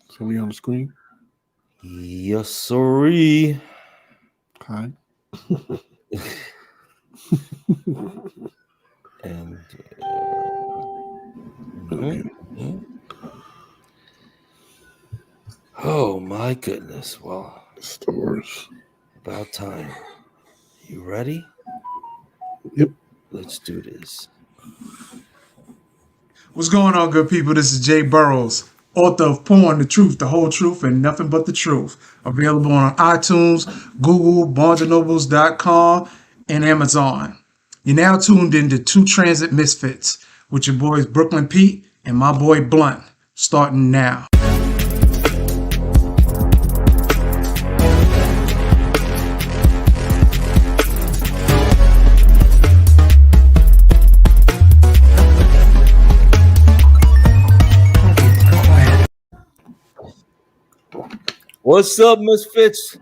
So we on the screen? Yes, sirree. Hi. And Okay. Oh my goodness. Well, Stores. about time. You ready? Yep. Let's do this. What's going on, good people? This is Jay Burrows, author of Porn, the Truth, the Whole Truth, and Nothing But the Truth. Available on iTunes, Google, BarnesandNobles.com, and Amazon. You're now tuned into Two Transit Misfits with your boys Brooklyn Pete and my boy Blunt, starting now. What's up, Misfits?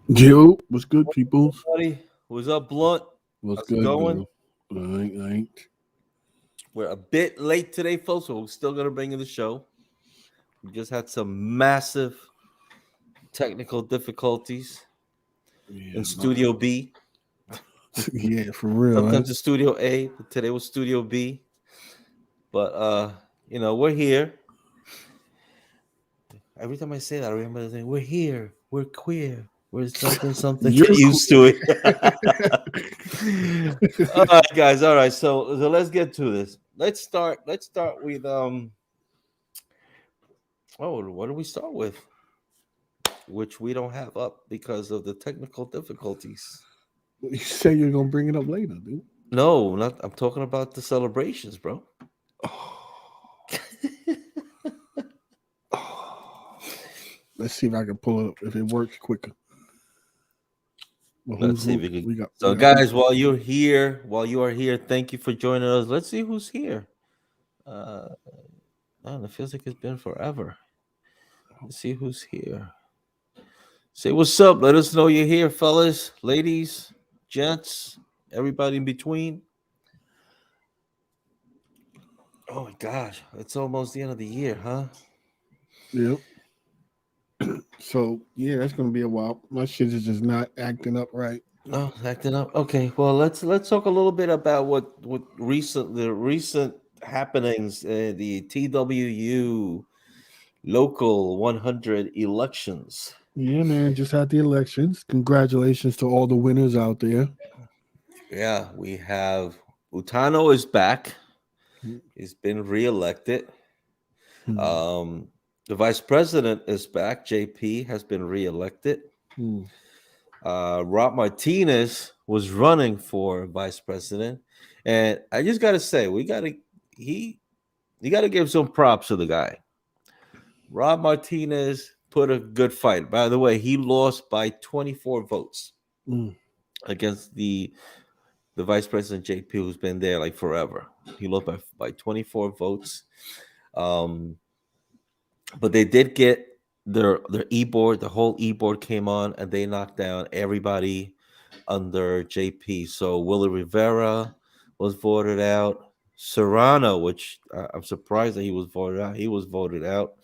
Yo, what's good, people? Buddy, what's up, Blunt? What's How's it good, going? bro? I ain't. We're a bit late today, folks, but we're still gonna bring you the show. We just had some massive technical difficulties in Studio B. Yeah, for real. Sometimes it's Studio A, but today was Studio B. But we're here. Every time I say that, I remember saying, "We're here. We're queer. We're something." You're Get used to it. All right, guys. All right. So let's get to this. Let's start with what do we start with? Which we don't have up because of the technical difficulties. You say you're gonna bring it up later, dude. No, not. I'm talking about the celebrations, bro. Let's see if I can pull it up if it works quicker. Well, Let's see if we can. we got Guys, while you are here, thank you for joining us. Let's see who's here. Man, it feels like it's been forever. Let's see who's here. Say what's up. Let us know you're here, fellas, ladies, gents, everybody in between. Oh my gosh, it's almost the end of the year, huh? Yep. So yeah, that's gonna be a while. My shit is just not acting up right. No, acting up. Okay, well let's talk a little bit about what recent happenings, the TWU local 100 elections. Yeah, man, just had the elections. Congratulations to all the winners out there. Yeah, we have Utano is back. He's been reelected. The vice president is back. JP has been reelected. Rob Martinez was running for vice president, and I just gotta say, you gotta give some props to the guy. Rob Martinez put a good fight. By the way, he lost by 24 votes against the vice president JP, who's been there like forever. He lost by 24 votes. But they did get their e-board. The whole e-board came on, and they knocked down everybody under JP. So Willie Rivera was voted out. Serrano, which I'm surprised that he was voted out. He was voted out.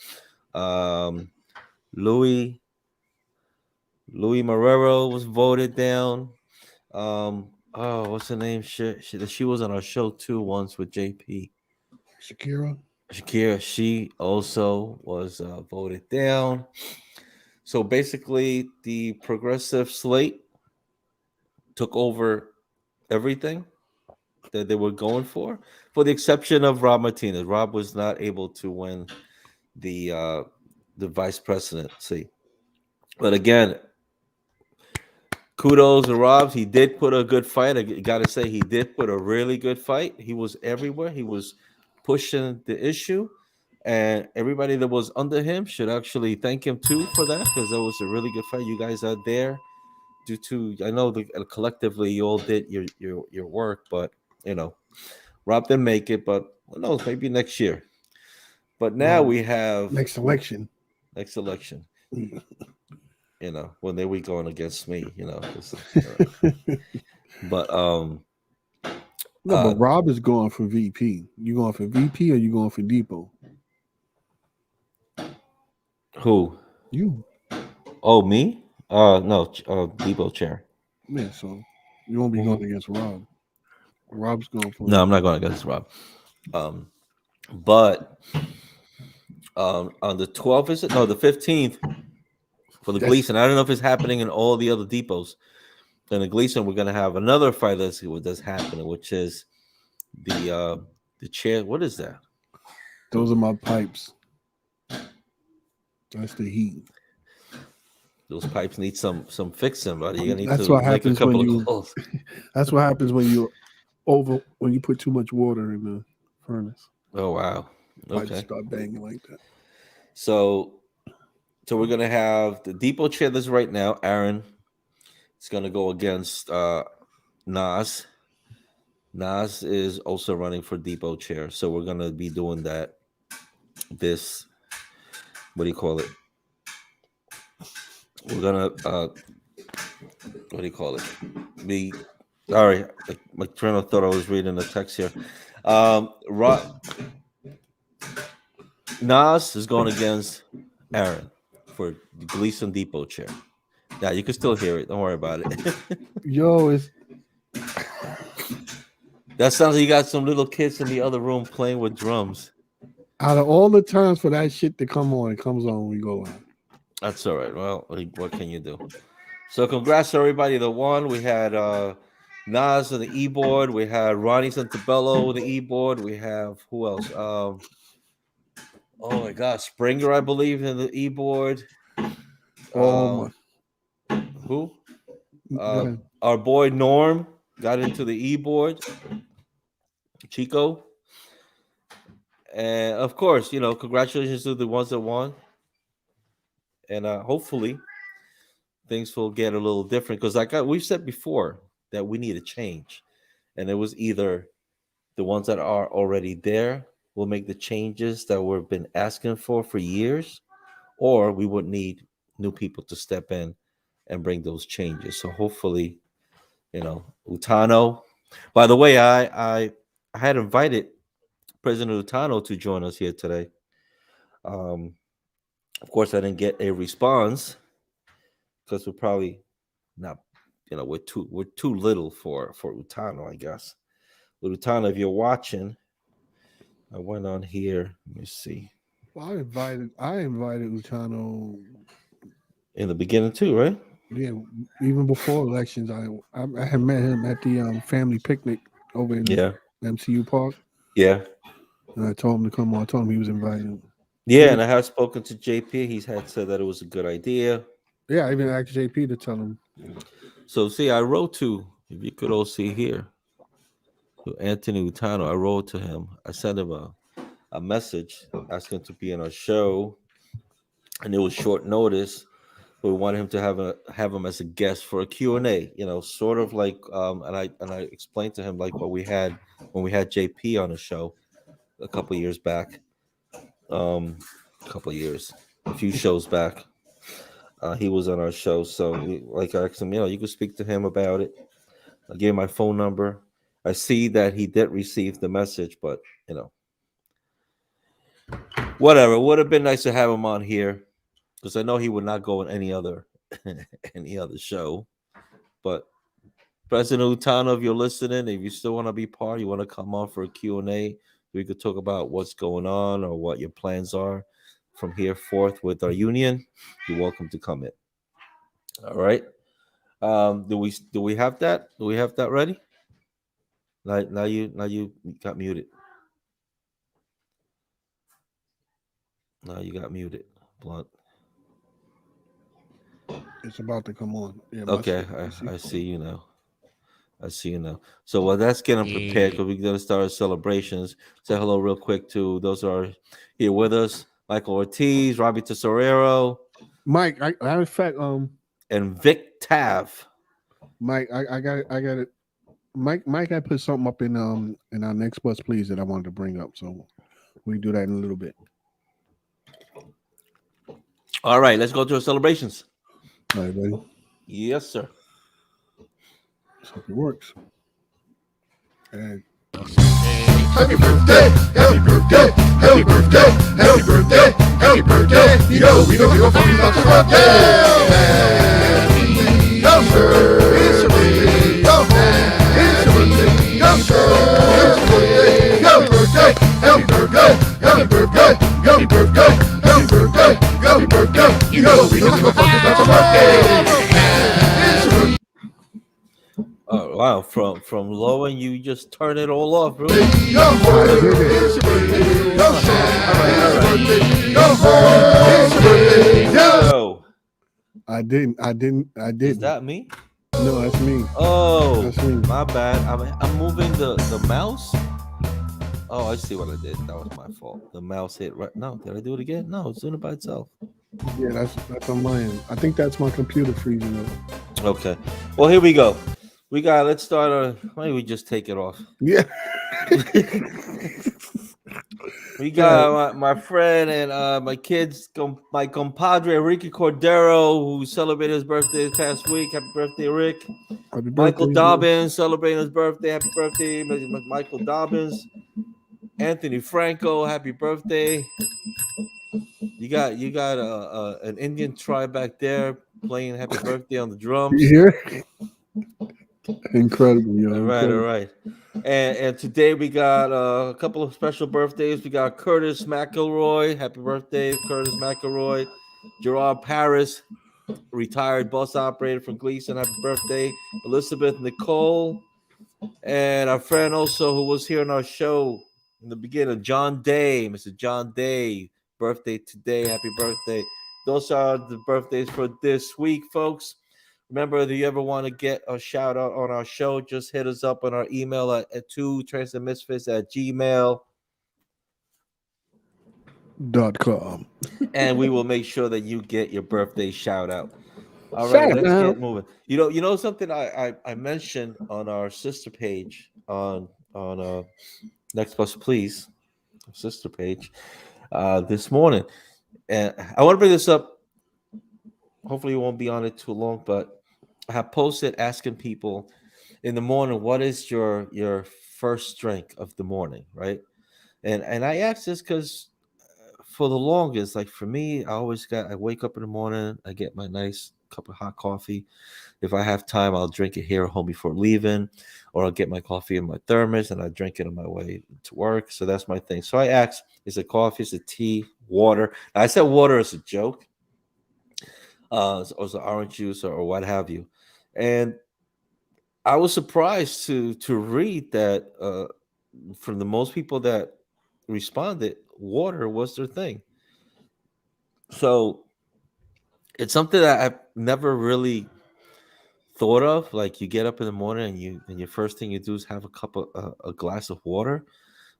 Louis Marrero was voted down. What's her name? She was on our show too once with JP. Shakira, she also was voted down. So basically, the progressive slate took over everything that they were going for the exception of Rob Martinez. Rob was not able to win the vice presidency. But again, kudos to Rob. He did put a good fight. I got to say, he did put a really good fight. He was everywhere. He was pushing the issue, and everybody that was under him should actually thank him too for that, because that was a really good fight. You guys are there due to, I know collectively you all did your work, but Rob didn't make it, but who knows, maybe next year. But now we have next election. When they were going against me, but No, but Rob is going for VP. You going for VP or you going for Depot? Who? You. Oh, me? No, Debo chair. Yeah, so you won't be going against Rob. Rob's going for No, I'm not going against Rob. But on the 12th, is it? No, the 15th for the Gleason. I don't know if it's happening in all the other depots. In the Gleason, we're gonna have another fight that's happening, which is the chair. What is that? Those are my pipes. That's the heat. Those pipes need some fixing, buddy. You're gonna need That's to what make a happens couple when of calls. That's what happens when you put too much water in the furnace. Oh wow. Pipes Okay. start banging like that. So we're gonna have the depot chair that's right now. Aaron is gonna go against Nas. Nas is also running for depot chair, so we're gonna be doing that. This, what do you call it? We're gonna what do you call it? Sorry, my train of thought I was reading the text here. Nas is going against Aaron for the Gleason Depot chair. Yeah, you can still hear it. Don't worry about it. Yo, it's That sounds like you got some little kids in the other room playing with drums. out of all the times for that shit to come on, it comes on when we go on. That's all right. Well, what can you do? So congrats to everybody that won. We had Nas on the e-board. We had Ronnie Santabello on the e-board. We have who else? Oh my God, Springer, I believe, in the e-board. Oh my! Who? Go ahead. Our boy Norm got into the e-board. Chico. And of course, congratulations to the ones that won. And hopefully things will get a little different because we've said before that we need a change. And it was either the ones that are already there will make the changes that we've been asking for years, or we would need new people to step in and bring those changes. So hopefully, Utano. By the way, I had invited President Utano to join us here today. Of course, I didn't get a response because we're probably not, we're too little for Utano, I guess. But Utano, if you're watching, I went on here. Let me see. Well, I invited Utano In the beginning too, right? Yeah, even before elections, I had met him at the family picnic over in MCU Park. Yeah. And I told him to come on. I told him he was invited. Yeah, and I have spoken to JP. He's had said that it was a good idea. Yeah, I even asked JP to tell him. So see, I wrote to, if you could all see here, to Anthony Utano. I wrote to him. I sent him a message asking to be in our show, and it was short notice. But we wanted him to have him as a guest for a Q&A. Sort of like and I explained to him like what we had when we had JP on the show a couple years back. A few shows back. He was on our show, so I asked him, you could speak to him about it. I gave him my phone number. I see that he did receive the message, but whatever. It would have been nice to have him on here because I know he would not go on any other show. But President Utano, if you're listening, if you still want to be part, you want to come on for a Q&A, we could talk about what's going on or what your plans are from here forth with our union. You're welcome to come in. All right. Do we have that? Do we have that ready? Now you got muted. Now you got muted, Blunt. It's about to come on. Yeah, okay, I see you now. So let's get them prepared because we're going to start our celebrations. Say hello real quick to those who are here with us. Michael Ortiz, Robbie Tesorero. Mike, I in fact, and Vic Tav. Mike, I got it. Mike, I put something up in our next bus, please, that I wanted to bring up. So we do that in a little bit. All right, let's go to our celebrations. All right, buddy. Yes, sir. Let's hope it works. And Happy birthday, happy birthday, happy birthday, happy birthday, happy birthday. You know we gonna fuck you about your birthday. Happy birthday, it's your birthday, go home, it's your birthday, go it's your birthday, happy birthday, happy birthday, happy birthday, happy birthday, happy birthday. You know we gonna fuck you about your birthday. It's your birthday. Oh wow, from low and you just turn it all off, bro. Yo, I didn't. is that me? No, that's me. Oh, That's me. my bad. I'm moving the mouse. Oh, I see what I did. That was my fault. The mouse hit right. No, did I do it again? No, it's doing it by itself. Yeah, that's on my end. I think that's my computer freezing up. Okay. Well, here we go. Let's start. Maybe we just take it off. Yeah. We got my friend and my kids, my compadre Ricky Cordero, who celebrated his birthday this past week. Happy birthday, Rick. Happy Michael birthday, Dobbins celebrating his birthday. Happy birthday, Michael Dobbins. Anthony Franco, happy birthday. You got an Indian tribe back there playing happy birthday on the drums. You hear? Incredible, yo. All right, incredible. all right. And today we got a couple of special birthdays. We got Curtis McElroy. Happy birthday, Curtis McElroy. Gerard Paris, retired bus operator from Gleason. Happy birthday. Elizabeth Nicole. And our friend also who was here on our show in the beginning, John Day, Mr. John Day. Birthday today. Happy birthday. Those are the birthdays for this week, folks. Remember, if you ever want to get a shout out on our show, just hit us up on our email at 2transitmisfits@gmail.com. and we will make sure that you get your birthday shout out. All Shout right, out let's now. get moving. You know something I mentioned on our sister page on Next Bus Please sister page this morning, and I want to bring this up. Hopefully, you won't be on it too long, but I have posted asking people in the morning, what is your first drink of the morning, right? And I asked this because for the longest, like for me, I wake up in the morning, I get my nice cup of hot coffee. If I have time, I'll drink it here at home before leaving, or I'll get my coffee in my thermos and I drink it on my way to work. So that's my thing. So I asked, is it coffee, is it tea, water? Now, I said water as a joke. Or the orange juice or what have you. And I was surprised to read that from the most people that responded, water was their thing. So it's something that I've never really thought of. Like you get up in the morning and your first thing you do is have a glass of water.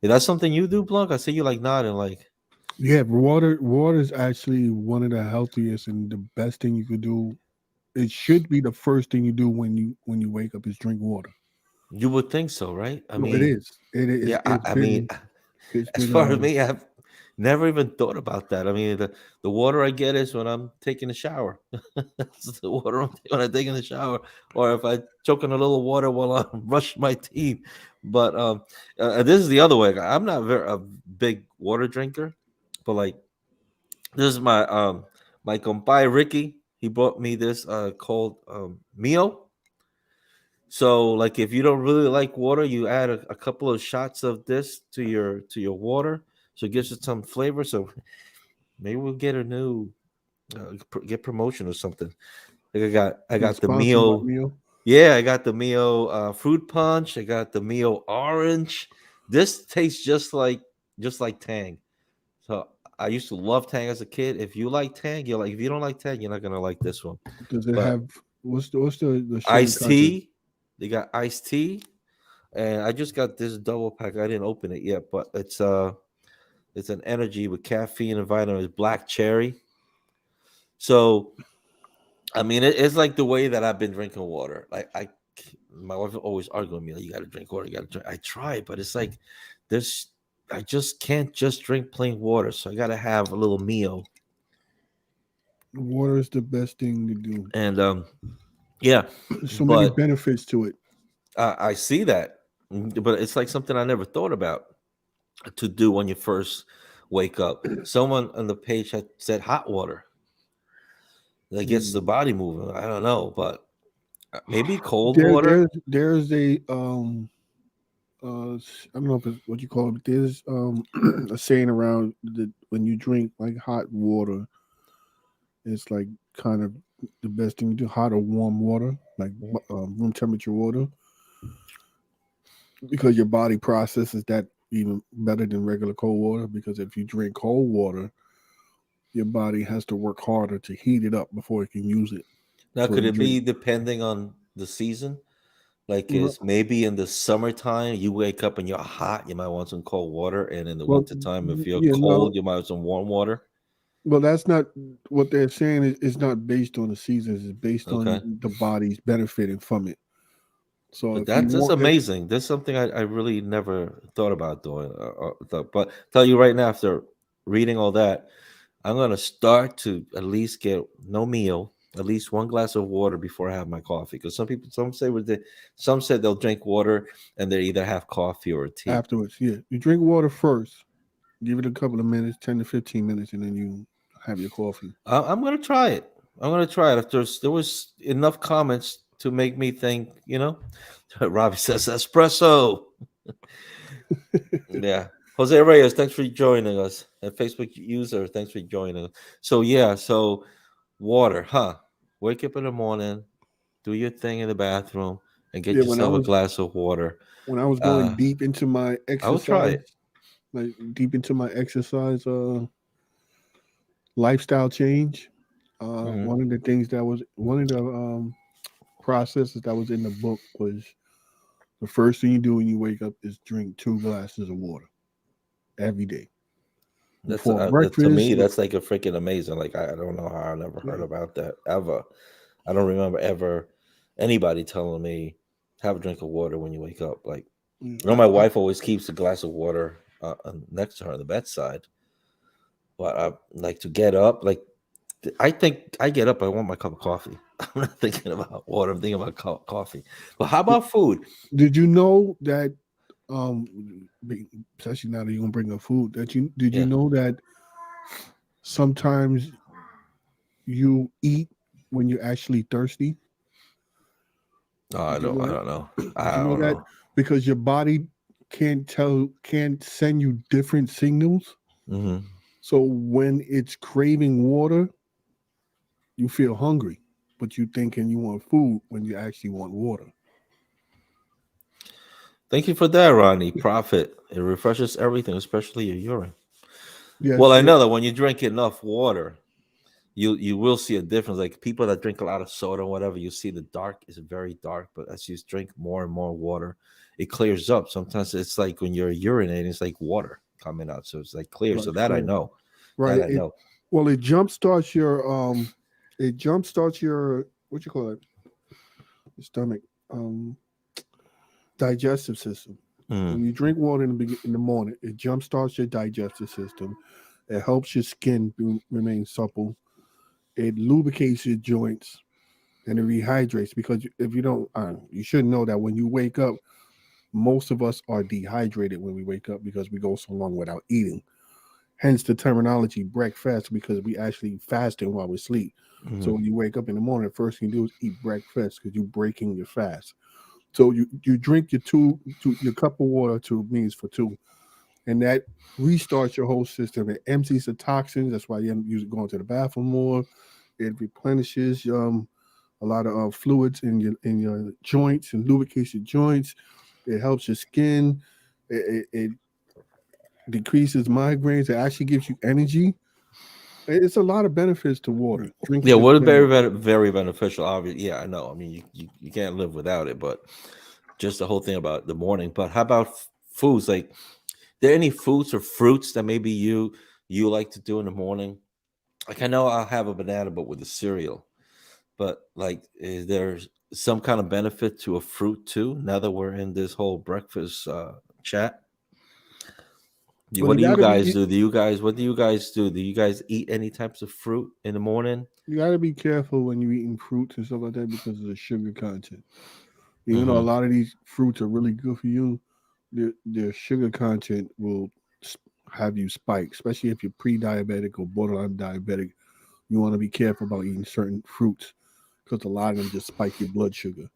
Is that something you do, Blanc? I see you like nodding like. Yeah, water is actually one of the healthiest and the best thing you could do. It should be the first thing you do when you wake up is drink water. You would think so, right? I No, mean, it is. It is. yeah. It's I been. mean, It's as been. far as me, I've never even thought about that. I mean, the water I get is when I'm taking a shower. That's the water when I'm taking a shower, or if I choke on a little water while I'm brushing my teeth. But this is the other way. I'm not a big water drinker, but like this is my compadre Ricky. He brought me this called Mio. So, like, if you don't really like water, you add a couple of shots of this to your water, so it gives it some flavor. So maybe we'll get a new get promotion or something. Like I got the Sponsored by Mio. Mio. Yeah, I got the Mio fruit punch. I got the Mio orange. This tastes just like Tang. So I used to love Tang as a kid. If you like Tang, you're like. If you don't like Tang, you're not gonna like this one. Does it But have what's the sugar iced content? tea. They got iced tea, and I just got this double pack. I didn't open it yet, but it's an energy with caffeine and vitamins, black cherry. So I mean, it's like the way that I've been drinking water. Like my wife always arguing with me, like, you got to drink water. You got to drink. I try, but it's like there's. I just can't just drink plain water, so I got to have a little Mio. Water is the best thing to do. And yeah, There's so many but benefits to it. I see that. But it's like something I never thought about to do when you first wake up. Someone on the page had said hot water that gets the Mm. body moving. I don't know, but maybe cold There, water. there's a I don't know if it's what you call it, but there's a saying around that when you drink like hot water, it's like kind of the best thing to do, hot or warm water, like room temperature water, because your body processes that even better than regular cold water. Because if you drink cold water, your body has to work harder to heat it up before it can use it Now, for could the it drink. be depending on the season? Like, Well, is maybe in the summertime you wake up and you're hot, you might want some cold water, and in the well, wintertime, if you're yeah, no, cold, you might want some warm water. well, that's not what they're saying. Is not based on the seasons. It's based on Okay. the body's benefiting from it. So But if you that's want, if, amazing. That's something I really never thought about doing. But tell you right now, after reading all that, I'm gonna start to at least get no meal, at least one glass of water before I have my coffee. Because some say some said they'll drink water and they either have coffee or tea. afterwards, yeah, you drink water first. Give it a couple of minutes, 10 to 15 minutes, and then you have your coffee. I'm gonna try it. I'm gonna try it. If there was enough comments to make me think, Robbie says espresso. Yeah. Jose Reyes, thanks for joining us. And Facebook user, thanks for joining us. So yeah, so water, huh? Wake up in the morning, do your thing in the bathroom, and get Yeah, when I yourself a was glass of water. going Uh, deep into my I will try exercise, it. like deep into my exercise lifestyle change. Hmm. One of the things that was one of the processes that was in the book was the first thing you do when you wake up is drink 2 glasses of water every day That's before to breakfast. me, that's like a freaking amazing. Like I don't know how I never heard Yeah, about that ever. I don't remember ever anybody telling me have a drink of water when you wake up. Like yeah, my wife always keeps a glass of water next to her on the bedside. But I like to get up. Like I think I get up, I want my cup of coffee. I'm not thinking about water. I'm thinking about coffee. But how about food? Did you know that especially now that you're gonna bring up food, that you did you Yeah. know that sometimes you eat when you're actually thirsty? No, I Did you don't. know I that? don't know. Did I you know don't that? know. Because your body can't send you different signals. Hmm. So when it's craving water, you feel hungry, but you thinking you want food when you actually want water. Thank you for that, Ronnie. Profit. It refreshes everything, especially your urine. Well, Yes, I it, know that when you drink enough water, you will see a difference. Like people that drink a lot of soda or whatever, you see the dark is very dark, but as you drink more and more water, it clears up. Sometimes it's like when you're urinating, it's like water coming out, so it's like clear. right, So that I clear. know. Right. That I know. It jump starts your what you call it? Your stomach. Um Digestive system. Mm. When you drink water in the morning, it jumpstarts your digestive system. It helps your skin remain supple. It lubricates your joints and it rehydrates. Because if you don't, you should know that when you wake up, most of us are dehydrated when we wake up because we go so long without eating. Hence the terminology breakfast because we actually fasting while we sleep. So Hmm. when you wake up in the morning, the first thing you do is eat breakfast because you're breaking your fast. So you drink your cup of water, 2 means for two, and that restarts your whole system. It empties the toxins. That's why you end up usually going to the bathroom more. It replenishes a lot of fluids in your joints and lubricates your joints. It helps your skin. It decreases migraines. It actually gives you energy. It's a lot of benefits to water. Yeah, Drinking it what is plenty. very beneficial. Obviously, yeah, I know. I mean, you can't live without it, but just the whole thing about the morning. But how about foods? Like, there any foods or fruits that maybe you like to do in the morning? Like, I know I'll have a banana, but with a cereal. But like, is there some kind of benefit to a fruit too? Now that we're in this whole breakfast chat, Well, what do you guys do? What do you guys do? Do you guys eat any types of fruit in the morning? you got to be careful when you're eating fruits and stuff like that because of the sugar content. Even though a lot of these fruits are really good for you, their sugar content will have you spike, especially if you're pre-diabetic or borderline diabetic. You want to be careful about eating certain fruits because a lot of them just spike your blood sugar.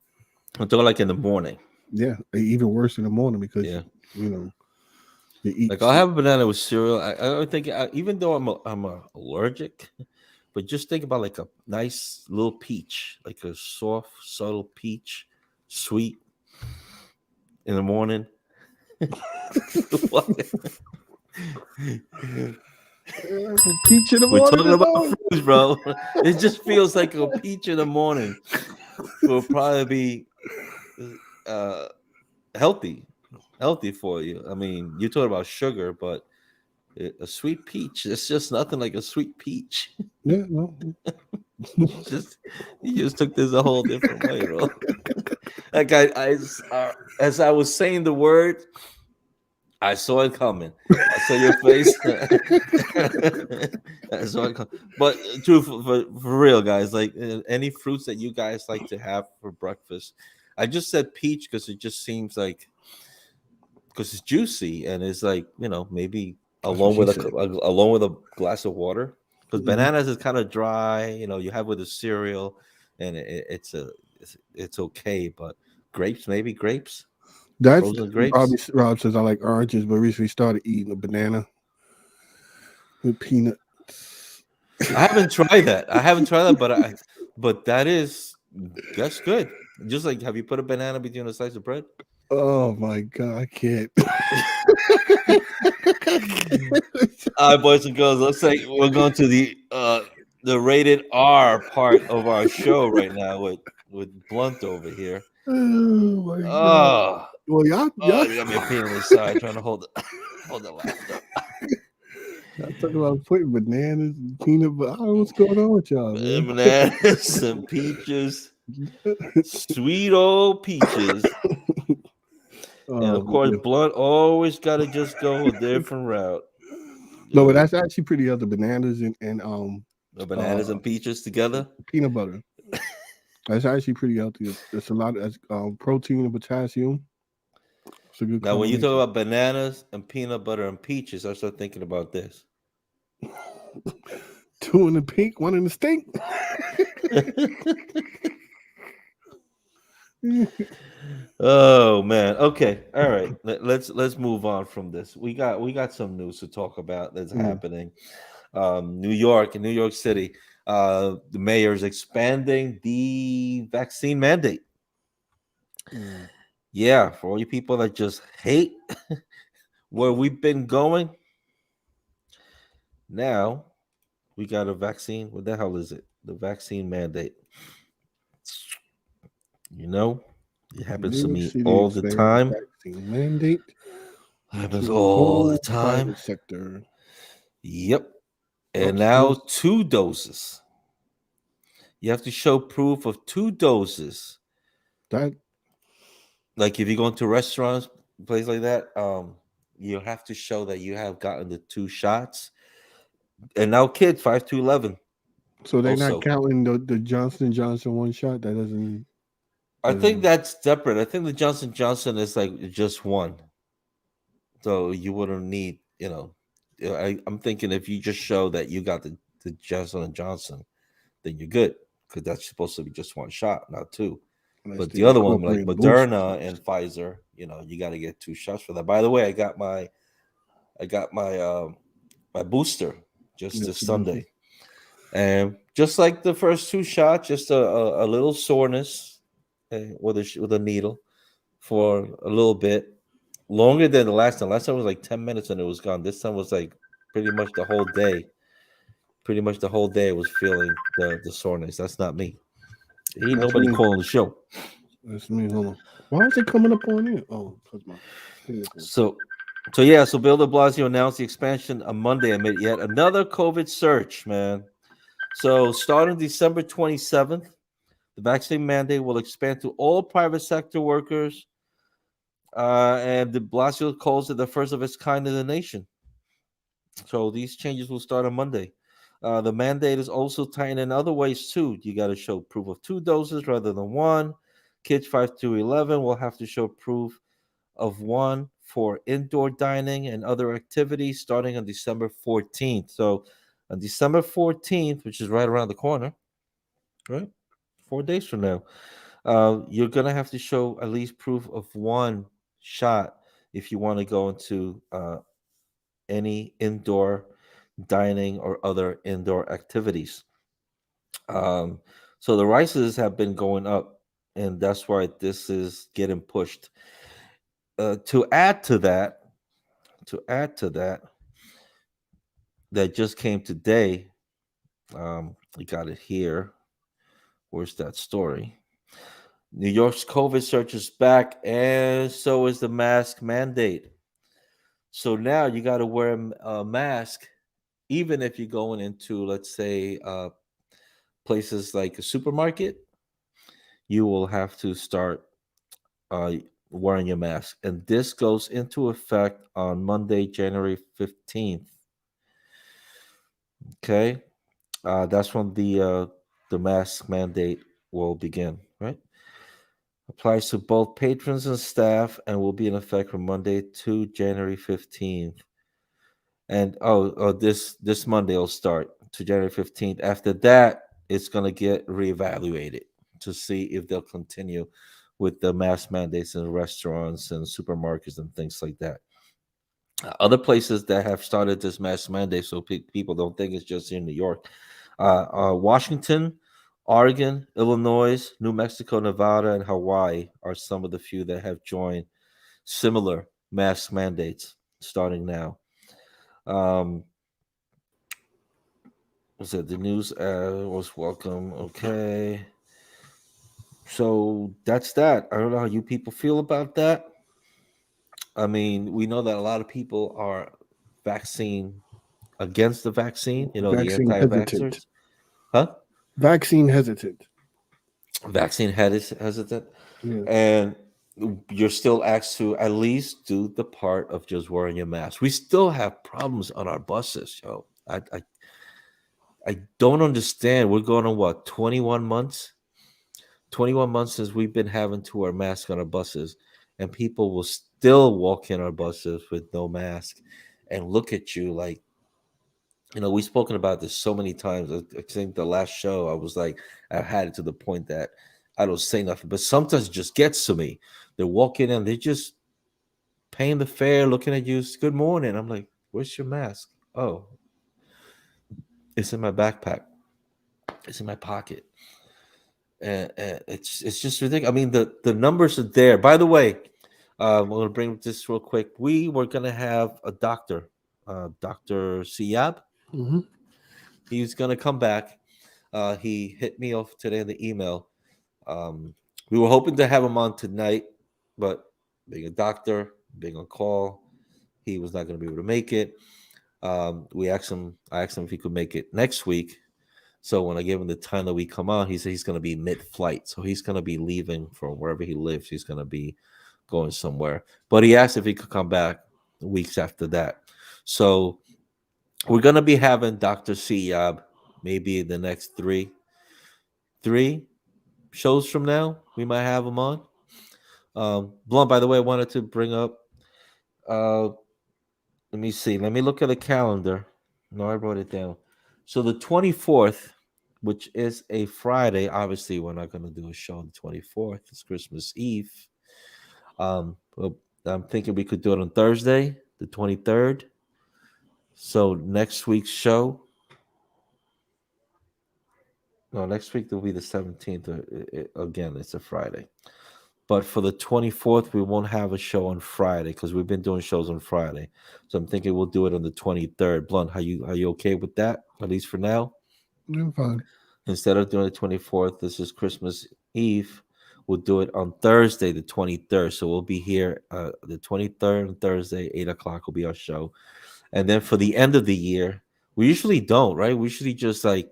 I'm talking like in the morning. Yeah, even worse in the morning because Yeah. you know you eat. Like I'll have a banana with cereal. I don't think even though I'm allergic, but just think about like a nice little peach, like a soft, subtle peach, sweet in the morning. Peach in the We're morning talking is about on. fruits, bro. It just feels like a peach in the morning will probably be uh, healthy, healthy for you. I mean, you're talking about sugar, but a sweet peach, it's just nothing like a sweet peach. Yeah, no. just you just took this a whole different way, bro. Like as I was saying the word, I saw it coming. I saw your face. I saw it but true for real, guys. Like any fruits that you guys like to have for breakfast. I just said peach because it just seems like because it's juicy and it's like maybe That's what along she with said. along with a glass of water. Because Mhm. bananas is kind of dry. You have with the cereal, and it's okay. But grapes, maybe grapes, That's frozen grapes. Rob says I like oranges, but recently started eating a banana with peanuts. I haven't tried that. I haven't tried that, but that's good. Just like have you put a banana between a slice of bread? Oh my god, I can't. All right, boys and girls, looks like we're going to the rated R part of our show right now with Blunt over here. Oh my god. Oh, Well, y'all you got me peeing inside trying to hold the laughter. talking about putting bananas and peanut butter. I don't know what's going on with y'all, man. Bananas and peaches, sweet old peaches. And Oh, of course, man. Blunt always got to just go a different route. No, but that's actually pretty healthy. Bananas and The bananas and peaches together. peanut butter. That's actually pretty healthy. It's a lot of protein and potassium. It's a good Now, when you talk combination. about bananas and peanut butter and peaches, I start thinking about this. Two in the pink, one in the stink. Oh man. Okay. All right. Let's move on from this. We got some news to talk about that's happening. New York and New York City. The mayor is expanding the vaccine mandate. Yeah, for all you people that just hate where we've been going. Now we got a vaccine. What the hell is it? The vaccine mandate. It happens to New York me City all the expands time. vaccine mandate Happens to the all the whole time. private sector. Yep. Oh, And so now this- 2 doses. You have to show proof of 2 doses. that Like if you go into restaurants, place like that, you have to show that you have gotten the 2 shots. And now kids 5 to 11. so they're not Also, counting the Johnson Johnson one shot. That doesn't. I think that's separate. I think the Johnson Johnson is like just one. So you wouldn't need, I'm thinking if you just show that you got the Johnson and Johnson, then you're good because that's supposed to be just one shot, not two. Unless But they the other one, like incorporate Moderna boosters. and Pfizer, you got to get 2 shots for that. By the way, I got my booster just this Yes, you do. Sunday, and just like the first 2 shots, just a little soreness with a needle for a little bit longer than the last time. Last time was like 10 minutes and it was gone. This time was like pretty much the whole day. Pretty much the whole day I was feeling the soreness. That's not me. Ain't That's nobody me. calling the show. That's me. Hold on. Why is it coming up on here? Oh, because my. So Bill de Blasio announced the expansion on Monday amid yet another COVID surge, man. So starting December 27th, the vaccine mandate will expand to all private sector workers, and de Blasio calls it the first of its kind in the nation. So these changes will start on Monday. The mandate is also tightened in other ways too. You got to show proof of 2 doses rather than one. Kids 5 to 11 will have to show proof of one for indoor dining and other activities starting on December 14th. So on December 14th, which is right around the corner, right? 4 days from now, you're gonna have to show at least proof of one shot if you want to go into any indoor dining or other indoor activities. Um, so the prices have been going up, and that's why this is getting pushed. To add to that, to add to that, that just came today. We got it here. Where's that story? New York's COVID surge is back, and so is the mask mandate. So now you got to wear a mask, even if you're going into, let's say, places like a supermarket. You will have to start uh, wearing your mask, and this goes into effect on Monday, January 15th. Okay, that's when the mask mandate will begin. Right, applies to both patrons and staff, and will be in effect from Monday to January 15th. And this Monday will start to January 15th. After that, it's gonna get reevaluated to see if they'll continue with the mask mandates in restaurants and supermarkets and things like that. Other places that have started this mask mandate, so people don't think it's just in New York. Washington, Oregon, Illinois, New Mexico, Nevada, and Hawaii are some of the few that have joined similar mask mandates starting now. Um, was it the news was welcome? Okay, so that's that. I don't know how you people feel about that. I mean, we know that a lot of people are vaccine against the vaccine, the Vaccine hesitant. anti-vaxxers. Huh? Vaccine hesitant. Vaccine hesitant. Yeah. And you're still asked to at least do the part of just wearing your mask. We still have problems on our buses, yo. I don't understand. We're going on what, 21 months? 21 months since we've been having to wear masks on our buses, and people will still walk in our buses with no mask and look at you like, we've spoken about this so many times. I think the last show I was like, I had it to the point that I don't say nothing, but sometimes it just gets to me. They're walking in, they're just paying the fare, looking at you. Good morning. I'm like, where's your mask? Oh, it's in my backpack. It's in my pocket. And it's just ridiculous. I mean, the numbers are there. By the way, I'm going to bring this real quick. We were going to have a doctor, Dr. Siab. Hmm. He's going to come back. He hit me off today in the email. We were hoping to have him on tonight, but being a doctor, being on call, he was not going to be able to make it. I asked him if he could make it next week. So when I gave him the time that we come on, he said he's going to be mid-flight. So he's going to be leaving from wherever he lives. He's going to be going somewhere. But he asked if he could come back weeks after that. So we're going to be having Dr. Siab maybe the next three shows from now. We might have him on. Blunt, by the way, I wanted to bring up. Uh, let me see. Let me look at the calendar. No, I wrote it down. So the 24th, which is a Friday, obviously we're not going to do a show on the 24th. It's Christmas Eve. Well, I'm thinking we could do it on Thursday, the 23rd. So next week's show. No, next week will be the 17th. Again, it's a Friday. But for the 24th, we won't have a show on Friday because we've been doing shows on Friday. So I'm thinking we'll do it on the 23rd. Blunt, are you okay with that? At least for now? I'm fine. Instead of doing the 24th, this is Christmas Eve. We'll do it on Thursday, the 23rd. So we'll be here the 23rd on Thursday, 8 o'clock will be our show. And then for the end of the year, we usually don't, right? We usually just like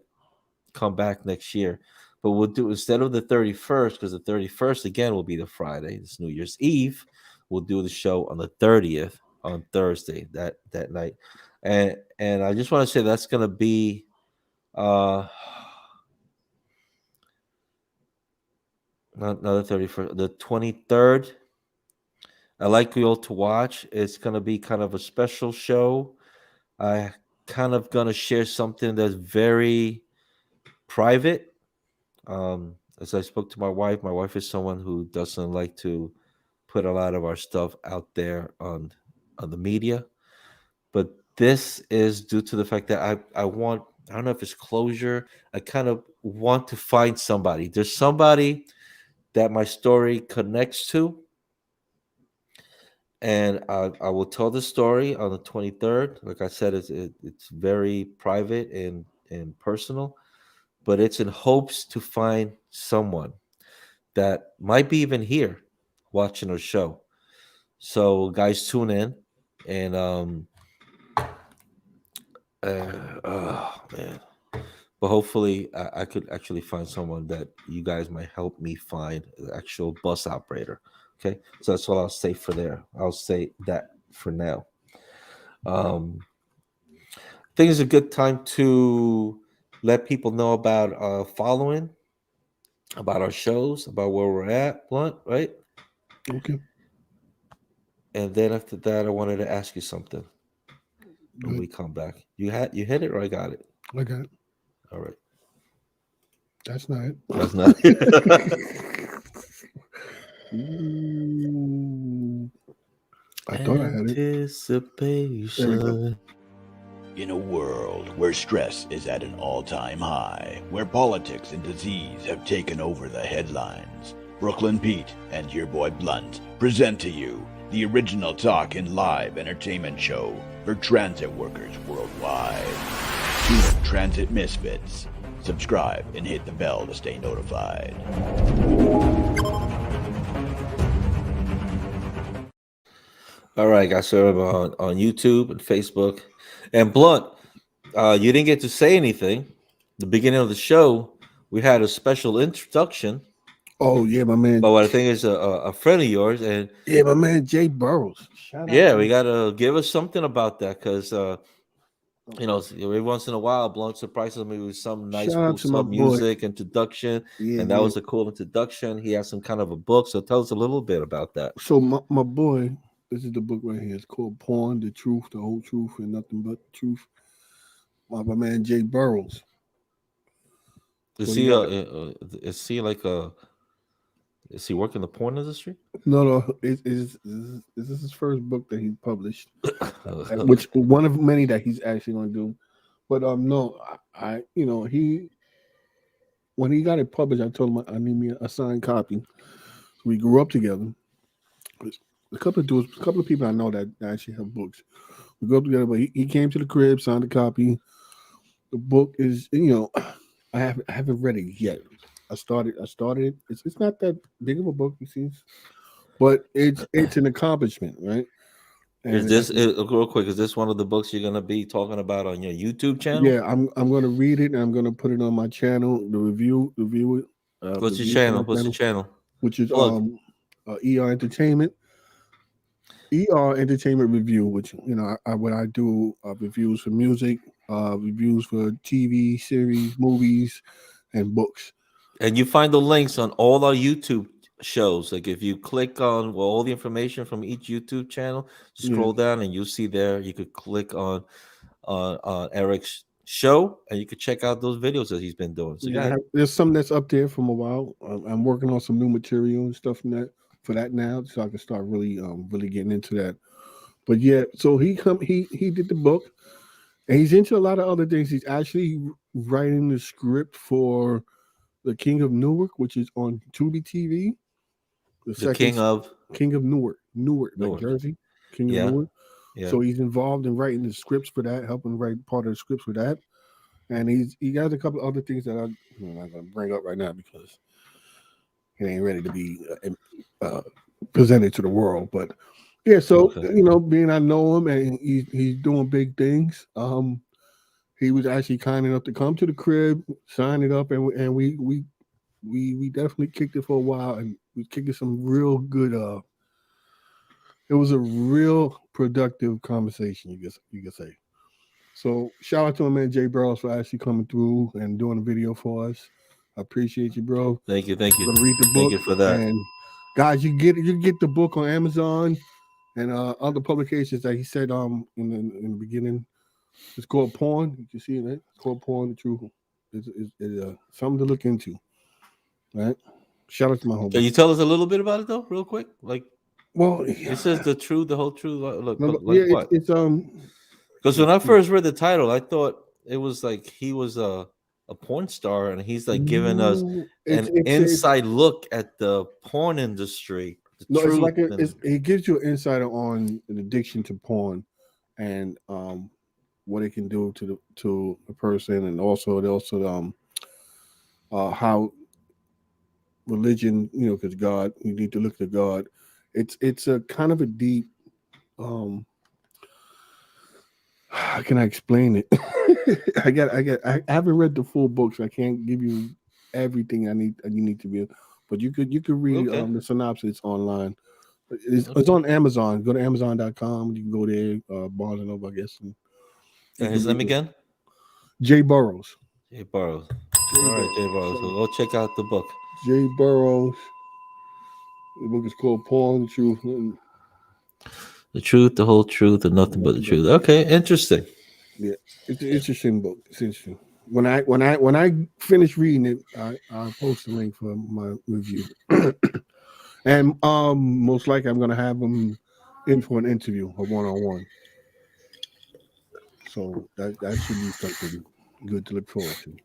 come back next year. But we'll do, instead of the 31st, because the 31st again will be the Friday, it's New Year's Eve. We'll do the show on the 30th on Thursday that night. And I just want to say that's gonna be Not the 31st, the 23rd. I like you all to watch. It's gonna be kind of a special show. I kind of gonna share something that's very private. As I spoke to my wife is someone who doesn't like to put a lot of our stuff out there on the media. But this is due to the fact that I don't know if it's closure. I kind of want to find somebody. There's somebody that my story connects to, and I will tell the story on the 23rd. Like I said, it's very private and personal, but it's in hopes to find someone that might be even here watching our show. So guys, tune in, and oh man, but hopefully I could actually find someone that you guys might help me find the actual bus operator. Okay, so that's what I'll say for there. I'll say that for now. I think it's a good time to let people know about following, about our shows, about where we're at, Blunt, right? Okay. And then after that, I wanted to ask you something when Good. we come back. You hit it or I got it? I got it. All right. That's not it. That's not Ooh. I thought I had it. There we go. Anticipation. In a world where stress is at an all-time high, where politics and disease have taken over the headlines, Brooklyn Pete and your boy Blunt present to you the original talk and live entertainment show for transit workers worldwide. Team Transit Misfits. Subscribe and hit the bell to stay notified. All right, guys. So I'm on YouTube and Facebook. And Blunt, you didn't get to say anything. The beginning of the show, we had a special introduction. Oh yeah, my man. But what I think is a friend of yours, and Yeah, my man Jay Burrows. Shout yeah, out we to gotta give us something about that because you know every once in a while, Blunt surprises me with some nice, shout cool out to my sub boy. music introduction, Yeah, and that yeah. was a cool introduction. He has some kind of a book, so tell us a little bit about that. So my boy, this is the book right here. It's called Porn, the Truth, the Whole Truth, and Nothing But the Truth. My man Jay Burrows. Is So he he got is he like a is he working the porn industry? no. This is his first book that he published, which one of many that he's actually going to do. But no, I he when he got it published, I told him I need me a signed copy. So we grew up together. A couple of people I know that actually have books. We grew up together, but he came to the crib, signed a copy. The book is I haven't read it yet. I started it. It's not that big of a book, you see, but it's an accomplishment, right? Is And this real quick? Is this one of the books you're gonna be talking about on your YouTube channel? yeah, I'm gonna read it and I'm gonna put it on my channel. The review it. What's your Review channel? on my What's your channel? which is Plug. ER Entertainment. ER Entertainment Review, which when I do reviews for music, reviews for TV series, movies, and books. And you find the links on all our YouTube shows. Like if you click on all the information from each YouTube channel, scroll down and you'll see there. You could click on Eric's show and you could check out those videos that he's been doing. So There's some that's up there from a while. I'm working on some new material and stuff for that now, so I can start really getting into that. But yeah, so he did the book, and he's into a lot of other things. He's actually writing the script for The King of Newark, which is on Tubi TV. the King of Newark, like Newark. Jersey, King of Newark. Yeah. So he's involved in writing the scripts for that, helping write part of the scripts for that. And he got a couple of other things that I'm not going to bring up right now because he ain't ready to be presented to the world. But yeah, so being I know him and he's doing big things. He was actually kind enough to come to the crib, sign it up, and we definitely kicked it for a while, and we kicked it some real good. It was a real productive conversation, you could say. So shout out to my man Jay Burrows for actually coming through and doing a video for us. I appreciate you, bro. Thank you. I'm gonna read the Thank book. you for that. And guys, you get the book on Amazon and other publications that he said in the beginning. It's called Porn. You can see it, right? It's called Porn. The Truth. It's something to look into, right? Shout out to my Can homie. you tell us a little bit about it though, real quick? Like Well, it says the truth, the whole truth. Look, no, but like yeah, what? it's Because when I first read the title, I thought it was like he was a porn star, and he's like giving us no, an inside look at the porn industry, the no, it's truth. like it gives you an insider on an addiction to porn and what it can do to a person, and also how religion, because God, you need to look to God. It's a kind of a deep. How can I explain it? I haven't read the full book, so I can't give you everything you need to be. But you could read Okay. the synopsis online. It's on Amazon. Go to Amazon.com. You can go there, Barnes and Noble, I guess. And And his name again? Jay Burrows. Jay Burrows. All right, Jay Burrows. So go check out the book. Jay Burrows. The book is called Porn, the Truth. The truth, the whole truth, and nothing but the truth. Okay, interesting. Yeah, it's an interesting book. It's interesting. When I finish reading it, I'll post a link for my review. And most likely I'm gonna have him in for an interview, a one-on-one. So that should be something good to look forward to.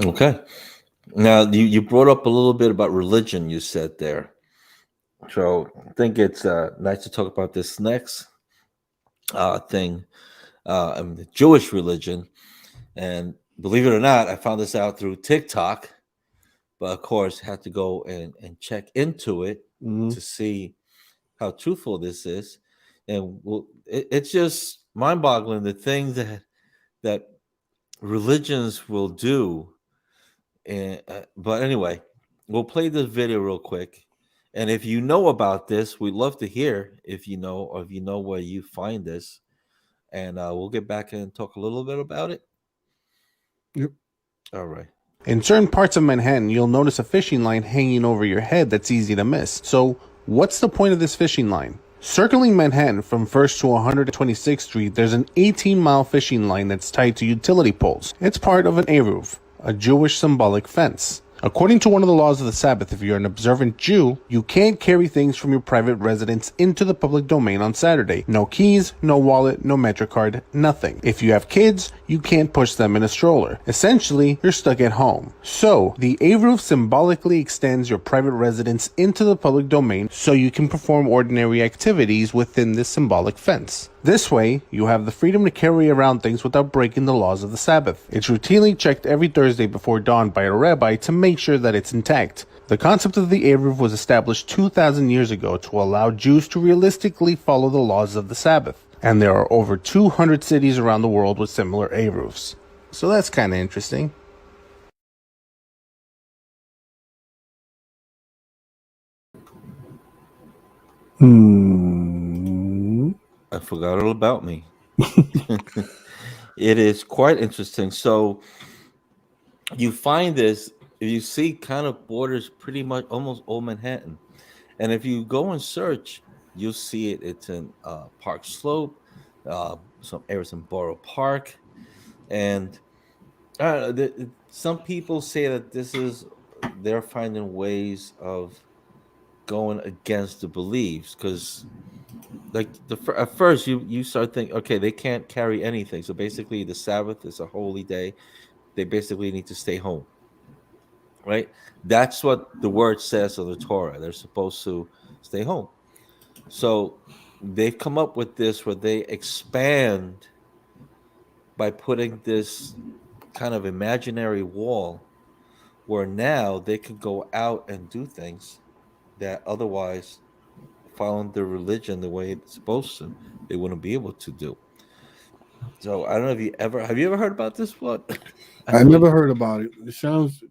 Okay. Now you brought up a little bit about religion. You said there, so I think it's nice to talk about this next thing, the Jewish religion. And believe it or not, I found this out through TikTok, but of course had to go and check into it to see how truthful this is. And it's just mind-boggling the things that religions will do. And but anyway, we'll play this video real quick. And if you know about this, we'd love to hear if you know, or if you know where you find this. And we'll get back and talk a little bit about it. Yep. All right. In certain parts of Manhattan, you'll notice a fishing line hanging over your head that's easy to miss. So, what's the point of this fishing line? Circling Manhattan from 1st to 126th Street, there's an 18-mile fishing line that's tied to utility poles. It's part of an eruv, a Jewish symbolic fence. According to one of the laws of the Sabbath, if you're an observant Jew, you can't carry things from your private residence into the public domain on Saturday. No keys, no wallet, no MetroCard, nothing. If you have kids, you can't push them in a stroller. Essentially, you're stuck at home. So, the eruv symbolically extends your private residence into the public domain so you can perform ordinary activities within this symbolic fence. This way, you have the freedom to carry around things without breaking the laws of the Sabbath. It's routinely checked every Thursday before dawn by a rabbi to make sure that it's intact. The concept of the eruv was established 2,000 years ago to allow Jews to realistically follow the laws of the Sabbath. And there are over 200 cities around the world with similar eruvs. So that's kind of interesting. I forgot all about me. It is quite interesting. So you find this, if you see, kind of borders pretty much almost all Manhattan. And if you go and search, you'll see it. It's in Park Slope, some areas in Borough Park. And some people say that they're finding ways of going against the beliefs, because like at first you start thinking, okay, they can't carry anything, so basically the Sabbath is a holy day, they basically need to stay home, right? That's what the word says of the Torah. They're supposed to stay home. So they've come up with this where they expand by putting this kind of imaginary wall where now they can go out and do things that otherwise, following the religion the way it's supposed to, they wouldn't be able to do. So I don't know if you ever heard about this one? I never heard about it. It sounds,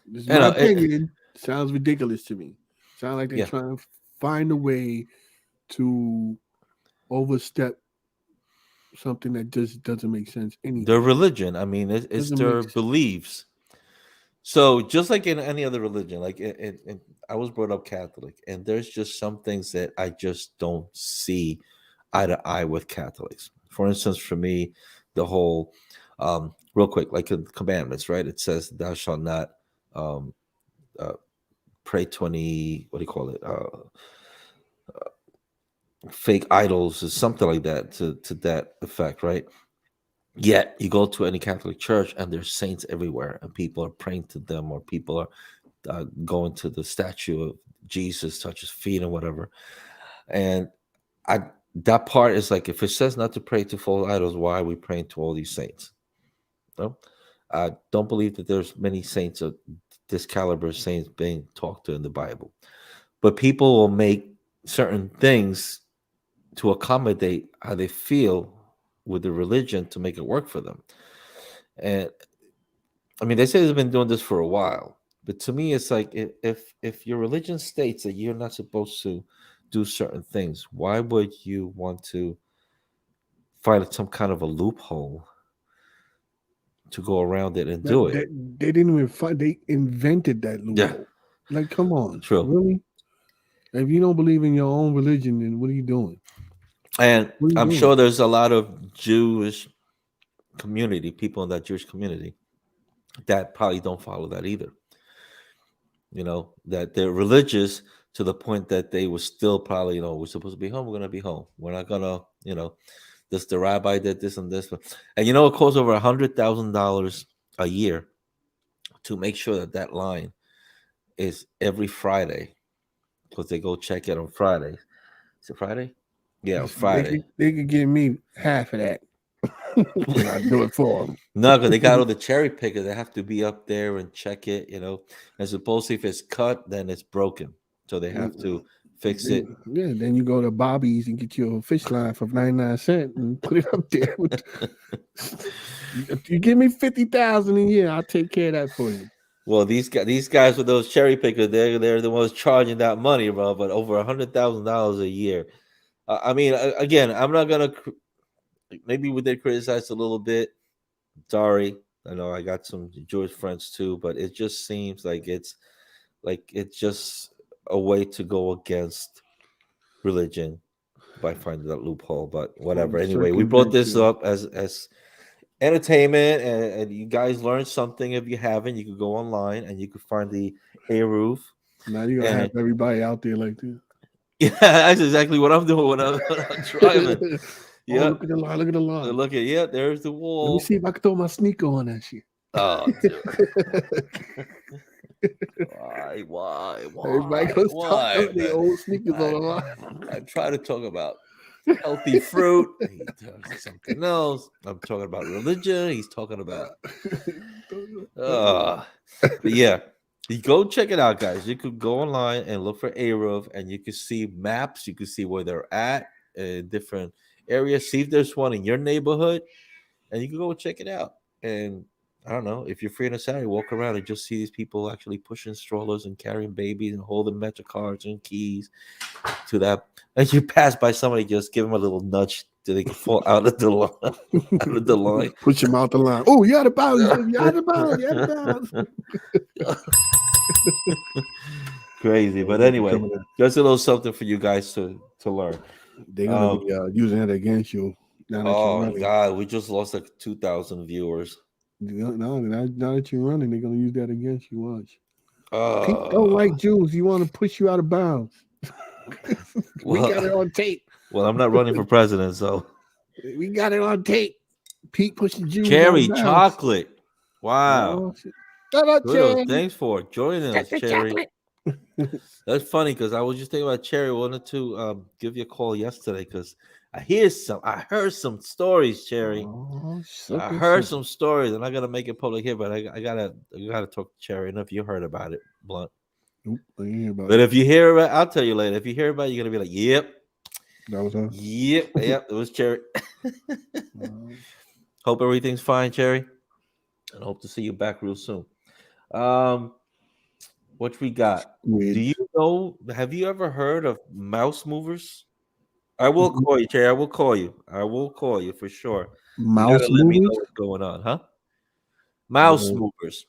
this is my opinion, sounds ridiculous to me. Sounds like they're trying to find a way to overstep something that just doesn't make sense anyway. Their religion, I mean, it's their beliefs. So just like in any other religion, like I was brought up Catholic, and there's just some things that I just don't see eye to eye with Catholics. For instance, for me, the whole real quick, like in commandments, right? It says thou shalt not um, uh, pray to any, what do you call it? Fake idols or something like that, to that effect, right? Yet you go to any Catholic church and there's saints everywhere, and people are praying to them, or people are going to the statue of Jesus, touch his feet and whatever. And I that part is like, if it says not to pray to false idols, why are we praying to all these saints? No, I don't believe that there's many saints of this caliber, saints being talked to in the Bible. But people will make certain things to accommodate how they feel with the religion to make it work for them. And I mean, they say they've been doing this for a while, but to me, it's like, if your religion states that you're not supposed to do certain things, why would you want to find some kind of a loophole to go around it and do it? They didn't even find. They invented that loophole. Yeah, Like, come on, true. really? If you don't believe in your own religion, then what are you doing? And What are you I'm doing? sure there's a lot of Jewish community, people in that Jewish community, that probably don't follow that either. You know, that they're religious to the point that they were still probably, we're supposed to be home, we're going to be home. We're not going to, this, the rabbi did this and this. And it costs over $100,000 a year to make sure that that line is every Friday, because they go check it on Friday. Is it Friday? Yeah, on Friday. They could give me half of that. And I do it for them. No, because they got all the cherry pickers. They have to be up there and check it, And supposedly if it's cut, then it's broken. So they have to fix it. Yeah, then you go to Bobby's and get your fish line for 99 cents and put it up there. You give me 50,000 a year, I'll take care of that for you. Well, these guys with those cherry pickers, they're the ones charging that money, bro. But over $100,000 a year. I mean, again, I'm not gonna. Maybe we did criticize a little bit. Sorry, I know I got some Jewish friends too, but it just seems like it's just a way to go against religion by finding that loophole. But whatever. Anyway, we brought this up as entertainment, and you guys learned something. If you haven't, you could go online and you could find the Eruv. Now you're gonna have everybody out there like this. Yeah, that's exactly what I'm doing when I'm driving. Yeah, look at the line. Look at the line. Look at there's the wall. Let me see if I can throw my sneaker on that shit. Oh, dude. Why? Everybody goes talk the old sneakers on the line. I try to talk about healthy fruit. He talks something else. I'm talking about religion. He's talking about. But yeah, you go check it out, guys. You could go online and look for Eruv, and you can see maps. You can see where they're at in different areas. See if there's one in your neighborhood, and you can go check it out. And I don't know, if you're free on a Saturday, walk around and just see these people actually pushing strollers and carrying babies and holding Metro cards and keys to that. And you pass by somebody, just give them a little nudge so they can fall out of the line. Out of the line. Push them out the line. Oh, you out of bounds. You out of bounds. You out of bounds. Crazy. But anyway, just a little something for you guys to learn. They're going to be using it against you. Oh, God. We just lost like 2,000 viewers. No, now that you're running, they're going to use that against you. Watch. People don't like Jews. You want to push you out of bounds. We got it on tape. Well, I'm not running for president, so. We got it on tape. Pete pushing Jews. Cherry chocolate. Wow. Cherry. Thanks for joining us, Cherry. That's funny because I was just thinking about Cherry. I wanted to give you a call yesterday because I heard some stories, Cherry. I heard some stories, and I gotta make it public here, but I gotta talk to Cherry. And if you heard about it, Blunt. Nope, I didn't hear about but if you hear about it, I'll tell you later. If you hear about it, you're gonna be like, yep. That was her. Yep, it was Cherry. Hope everything's fine, Cherry. And hope to see you back real soon. What we got? Weird. Do you know? Have you ever heard of mouse movers? I will call you, Cherry. I will call you for sure. Mouse movers? Let me know what's going on, huh? Mouse movers.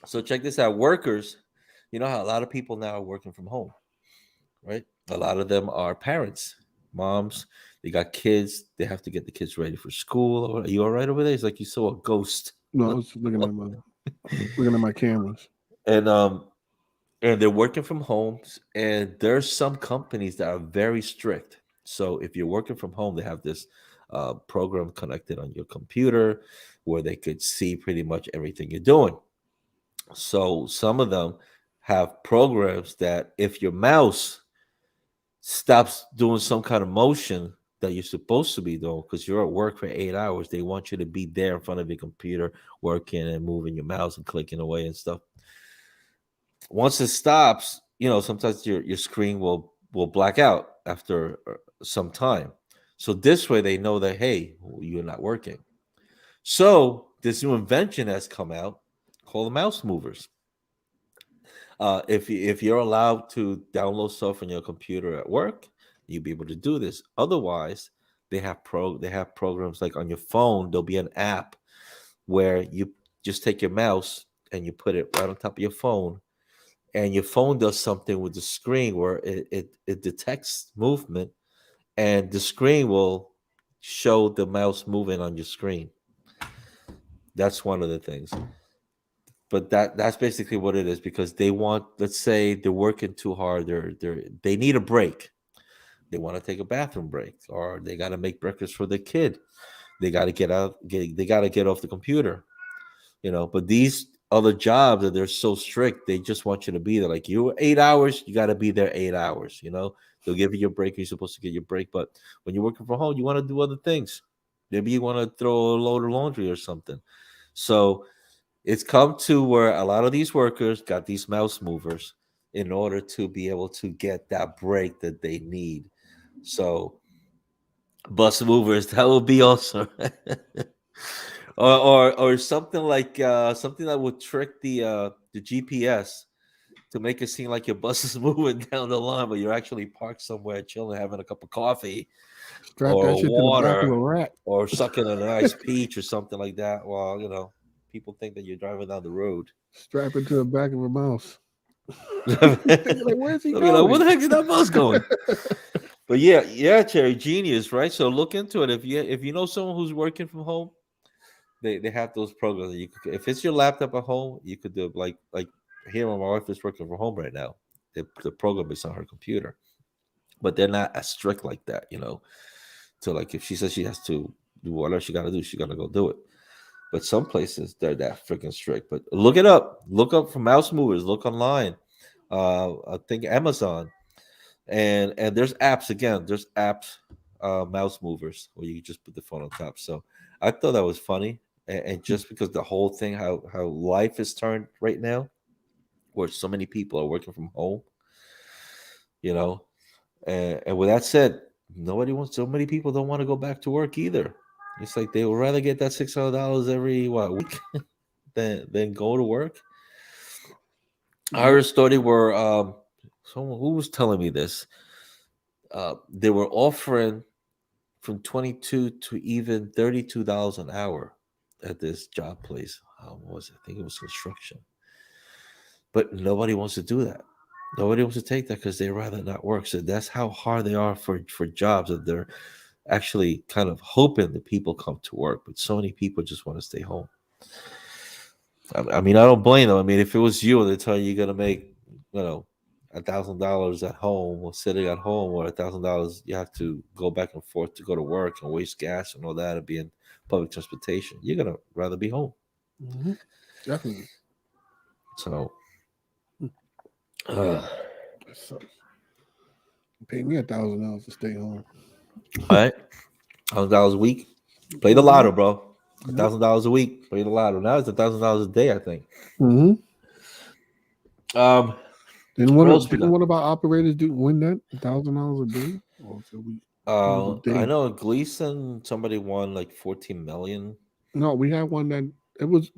So check this out. Workers, you know how a lot of people now are working from home, right? A lot of them are parents, moms. They got kids. They have to get the kids ready for school. Are you all right over there? It's like you saw a ghost. No, I was looking at my cameras. And and they're working from homes. And there's some companies that are very strict. So if you're working from home, they have this program connected on your computer where they could see pretty much everything you're doing. So some of them have programs that if your mouse stops doing some kind of motion that you're supposed to be doing because you're at work for 8 hours, they want you to be there in front of your computer working and moving your mouse and clicking away and stuff. Once it stops, sometimes your screen will black out after some time. So this way they know that, hey, you're not working. So this new invention has come out called the mouse movers. If you're allowed to download stuff on your computer at work, you'll be able to do this. Otherwise, they have programs like on your phone. There'll be an app where you just take your mouse and you put it right on top of your phone, and your phone does something with the screen where it detects movement, and the screen will show the mouse moving on your screen. That's one of the things. But that's basically what it is because they want, let's say they're working too hard, they need a break. They want to take a bathroom break, or they got to make breakfast for their kid. They got to they got to get off the computer, But these other jobs that they're so strict, they just want you to be there. Like you 8 hours, you got to be there 8 hours. They'll give you your break. You're supposed to get your break, but when you're working from home, you want to do other things. Maybe you want to throw a load of laundry or something. So it's come to where a lot of these workers got these mouse movers in order to be able to get that break that they need. So bus movers, that would be awesome. or something like something that would trick the GPS to make it seem like your bus is moving down the line, but you're actually parked somewhere chilling, having a cup of coffee Strap that or shit to the back of a water rat. or sucking on a nice peach or something like that. Well, people think that you're driving down the road. Strap it to the back of a mouse. They'll Like, where's he be like, where going? the heck is that bus going? But yeah, Cherry, genius, right? So look into it. If you know someone who's working from home, they have those programs that you could. If it's your laptop at home, you could do it like here. My wife is working from home right now. The program is on her computer, but they're not as strict like that. So like if she says she has to do whatever she got to do, she got to go do it. But some places they're that freaking strict. But look it up. Look up for mouse movers. Look online. I think Amazon and there's apps again. There's apps, mouse movers where you just put the phone on top. So I thought that was funny, and just because the whole thing, how life is turned right now, where so many people are working from home, you know. And with that said, nobody wants. So many people don't want to go back to work either. It's like they would rather get that $600 every week than go to work. I heard a story where someone who was telling me this. They were offering from 22 to even $32 an hour at this job place. What was it? I think it was construction. But nobody wants to do that. Nobody wants to take that because they rather not work. So that's how hard they are for jobs, that they're actually kind of hoping that people come to work. But so many people just want to stay home. I mean, I don't blame them. I mean, if it was you and they tell you you're gonna make, $1,000 at home or sitting at home, or $1,000 you have to go back and forth to go to work and waste gas and all that and be in public transportation, you're gonna rather be home. Mm-hmm. Definitely. So, So, pay me $1,000 to stay home. all right, $1,000 a week. Play the lotto, bro. $1,000 a week. Play the lotto. Now it's $1,000 a day, I think. Mm-hmm. Then what else we got? what about operators win that $1,000 a day? Or I know Gleason, somebody won like 14 million. No, we had one that it was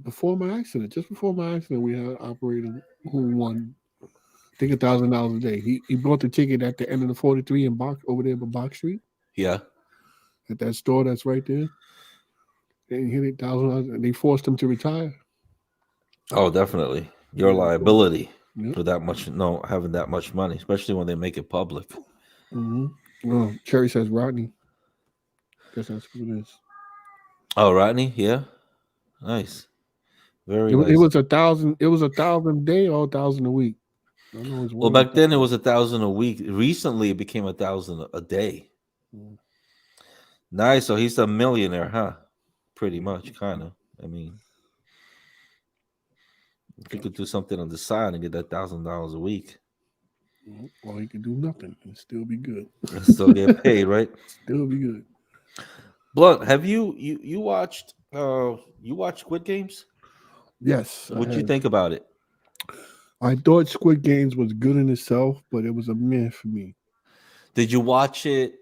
before my accident. Just before my accident, we had an operator who won, I think, $1,000 a day. He bought the ticket at the end of the 43 in Box over there by Box Street. Yeah. At that store that's right there. They hit $1,000 and they forced him to retire. Oh, definitely. Your liability Yep. for that much, no, having that much money, especially when they make it public. Mm-hmm. Well, Cherry says Rodney. Guess that's who it is. Oh, Rodney, yeah, nice, very It nice. was 1,000. It was 1,000 a day or 1,000 a week. I know it's Well, one. back then it was 1,000 a week. Recently, it became 1,000 a day. Mm. Nice. So he's a millionaire, huh? Pretty much, kind of. I mean, if he could do something on the side and get that $1,000 a week, Or he could do nothing and still be good. and still get paid, right? Still be good. Blunt, have you watched you watched Squid Games? Yes, I What'd you have. think about it? I thought Squid Games was good in itself, but it was a meh for me. Did you watch it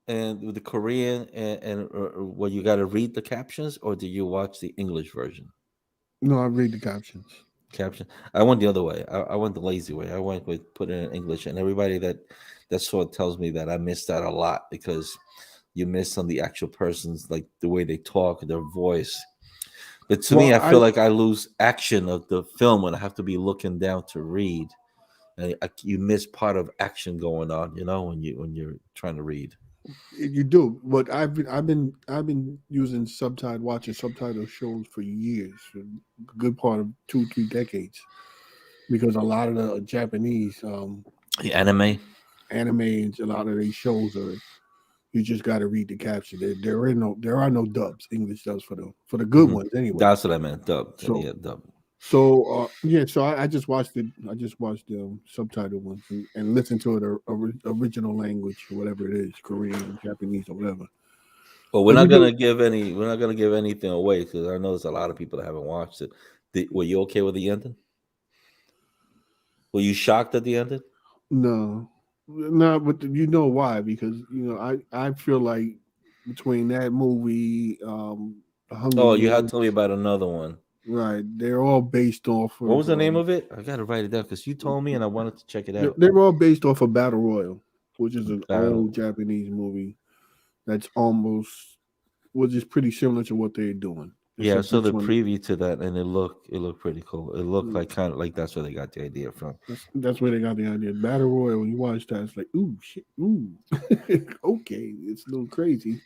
and with the Korean and where you got to read the captions, or did you watch the English version? No, I read the captions. Caption. I went the other way. I went the lazy way. I went with put it in English, and everybody that saw it tells me that I missed that a lot because you miss on the actual persons, like the way they talk, their voice. But to Well, me, I I feel like I lose action of the film when I have to be looking down to read, and you miss part of action going on. You know, when you're trying to read. you do, but I've been using subtitle watching subtitle shows for years, for a good part of 2-3 decades, because a lot of the Japanese The anime. animes, a lot of these shows are you just got to read the caption. There are no dubs, English dubs for the good Mhm. ones anyway. That's what I meant. Dub. So Yeah, dub. yeah, so I just watched it. I just watched the subtitle ones and listened to it original language, whatever it is, Korean, Japanese, or whatever. But we're But not you gonna do give any. We're not gonna give anything away because I know there's a lot of people that haven't watched it. Were you okay with the ending? Were you shocked at the ending? no, no, but you know why? Because I feel like between that movie, The Hunger Oh, you had to Games, tell me about another one. right? They're all based off What was of the name of it? I gotta write it down because you told me and I wanted to check it they're, out. they're all based off of Battle Royal, which is an old Battle. Japanese movie that's almost which is pretty similar to what they're doing. Yeah, I Except saw this the one, preview to that and it looked pretty cool. It looked mm, like kind of like that's where they got the idea from. that's where they got the idea. Battle Royale. When you watch that, it's like, ooh, shit, ooh, okay, it's a little crazy.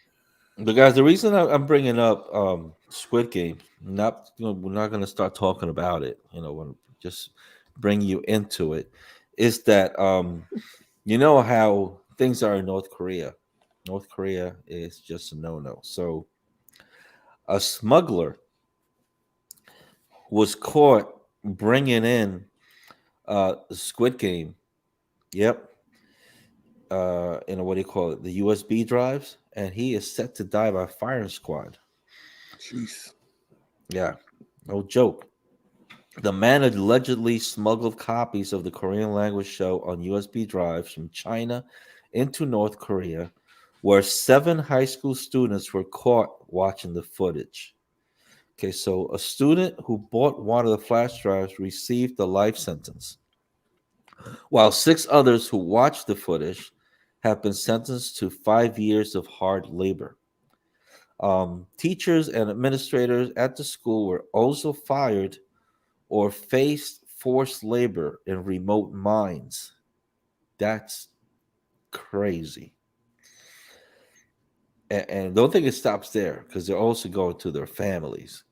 But guys, the reason I'm bringing up Squid Game, not we're not gonna start talking about it. When just bring you into it, is that you know how things are in North Korea. North Korea is just a no-no. So a smuggler was caught bringing in Squid Game. Yep. What do you call it? The USB drives, and he is set to die by firing squad. Jeez. Yeah, no joke. The man allegedly smuggled copies of the Korean language show on USB drives from China into North Korea, where 7 high school students were caught watching the footage. Okay, so a student who bought one of the flash drives received a life sentence, while 6 others who watched the footage have been sentenced to 5 years of hard labor. Teachers and administrators at the school were also fired or faced forced labor in remote mines. That's crazy. And don't think it stops there because they're also going to their families.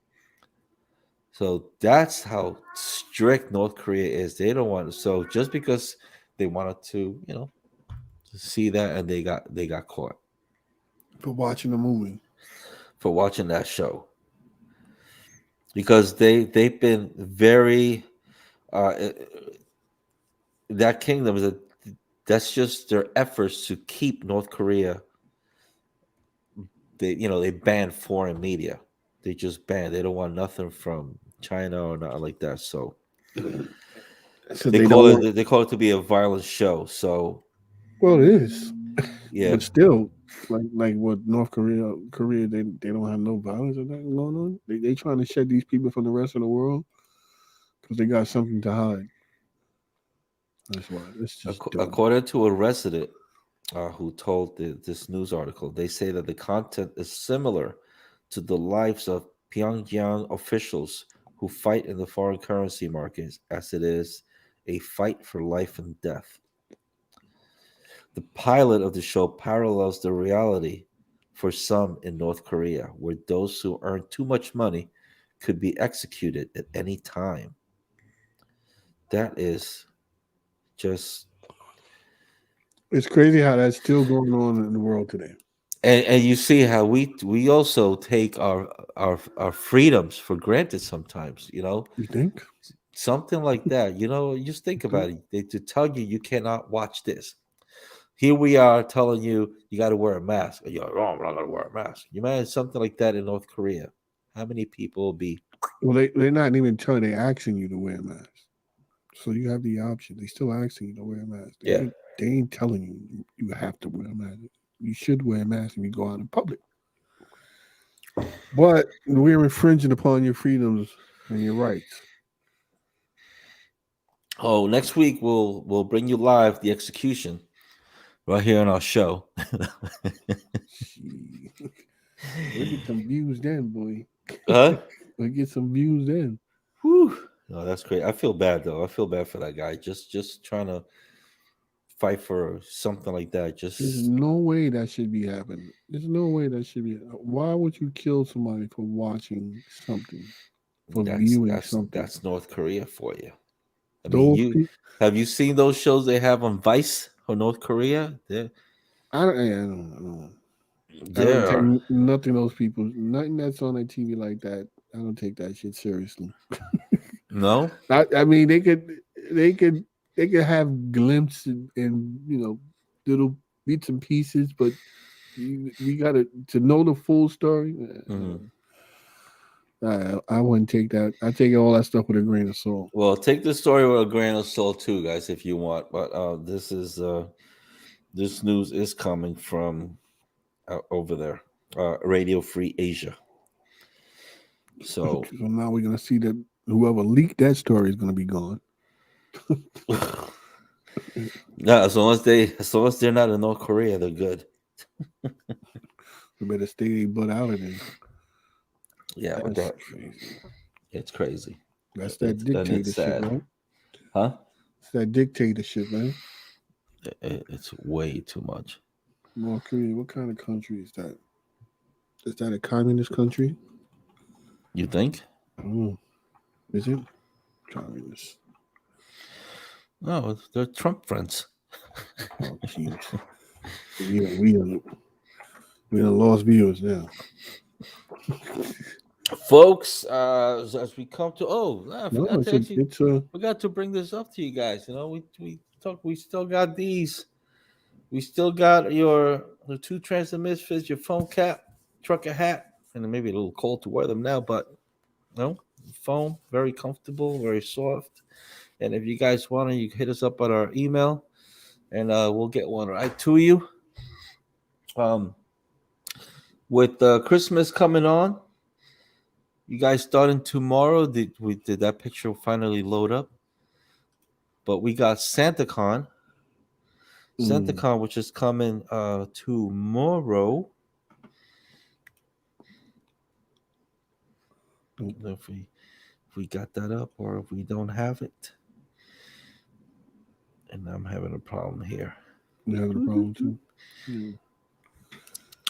So that's how strict North Korea is. They don't want so just because they wanted to see that and they got caught For watching the movie. for watching that show because they've been very uh, that kingdom is that's just their efforts to keep North Korea. They ban foreign media. They just ban. They don't want nothing from China or nothing like that. So So they they call don't want. it to be a violent show. So Well, it is, yeah, but still, like what Korea, they don't have no violence or nothing going on. They trying to shed these people from the rest of the world because they got something to hide. That's why it's just dumb. according to a resident who told this news article, they say that the content is similar to the lives of Pyongyang officials who fight in the foreign currency markets as it is a fight for life and death. The pilot of the show parallels the reality for some in North Korea, where those who earn too much money could be executed at any time. That is just, It's crazy how that's still going on in the world today. and you see how we also take our freedoms for granted sometimes. You think? Something like that. Just think Okay. about it. They to tell you cannot watch this. Here we are telling you got to wear a mask. You're like, oh, I'm not gonna wear a mask. You imagine something like that in North Korea? How many people will be? Well, they're not even telling. They're asking you to wear a mask, so you have the option. They still asking you to wear a mask. Yeah. They ain't telling you have to wear a mask. You should wear a mask when you go out in public. But we're infringing upon your freedoms and your rights. Oh, next week we'll bring you live the execution right here on our show. Gee. We'll get some views then, boy. Huh? We'll get some views then. Whew. No, that's great. I feel bad though. I feel bad for that guy. Just trying to fight for something like that. There's Just no way that should be happening. There's no way that should be. Why would you kill somebody for watching something, for viewing something? that's North Korea for you. I mean, Those you people, have you seen those shows they have on Vice for North Korea? I don't There take are. nothing. Those people, nothing that's on their TV like that. I don't take that shit seriously. No? I mean, they could have glimpses and little bits and pieces, but we got to know the full story. Mhm. I wouldn't take that. I take all that stuff with a grain of salt. Well, take the story with a grain of salt too, guys, if you want. But this news is coming from over there, Radio Free Asia. So So now we're gonna see that whoever leaked that story is gonna be gone. no, as long as they're not in North Korea, they're good. We better stay their butt out of there. Yeah, but That's that crazy. it's crazy. That's that And it's dictatorship, sad. right? Huh? It's that dictatorship, man. It's way too much. North Korea, what kind of country is that? Is that a communist country? You think? Oh, is it communist? No, they're Trump friends. Oh, jeez. We done lost viewers now. Folks, as we come to I No, forgot to actually it's a forgot to bring this up to you guys. We still got these. We still got the two transit misfits, your phone cap, trucker hat, and then maybe a little cold to wear them now, but foam, very comfortable, very soft. And if you guys want to, you can hit us up on our email, and we'll get one right to you. With Christmas coming on, you guys starting tomorrow? Did that picture finally load up? But we got SantaCon, which is coming tomorrow. If we got that up, or if we don't have it, and I'm having a problem here. You're having a problem too. Yeah.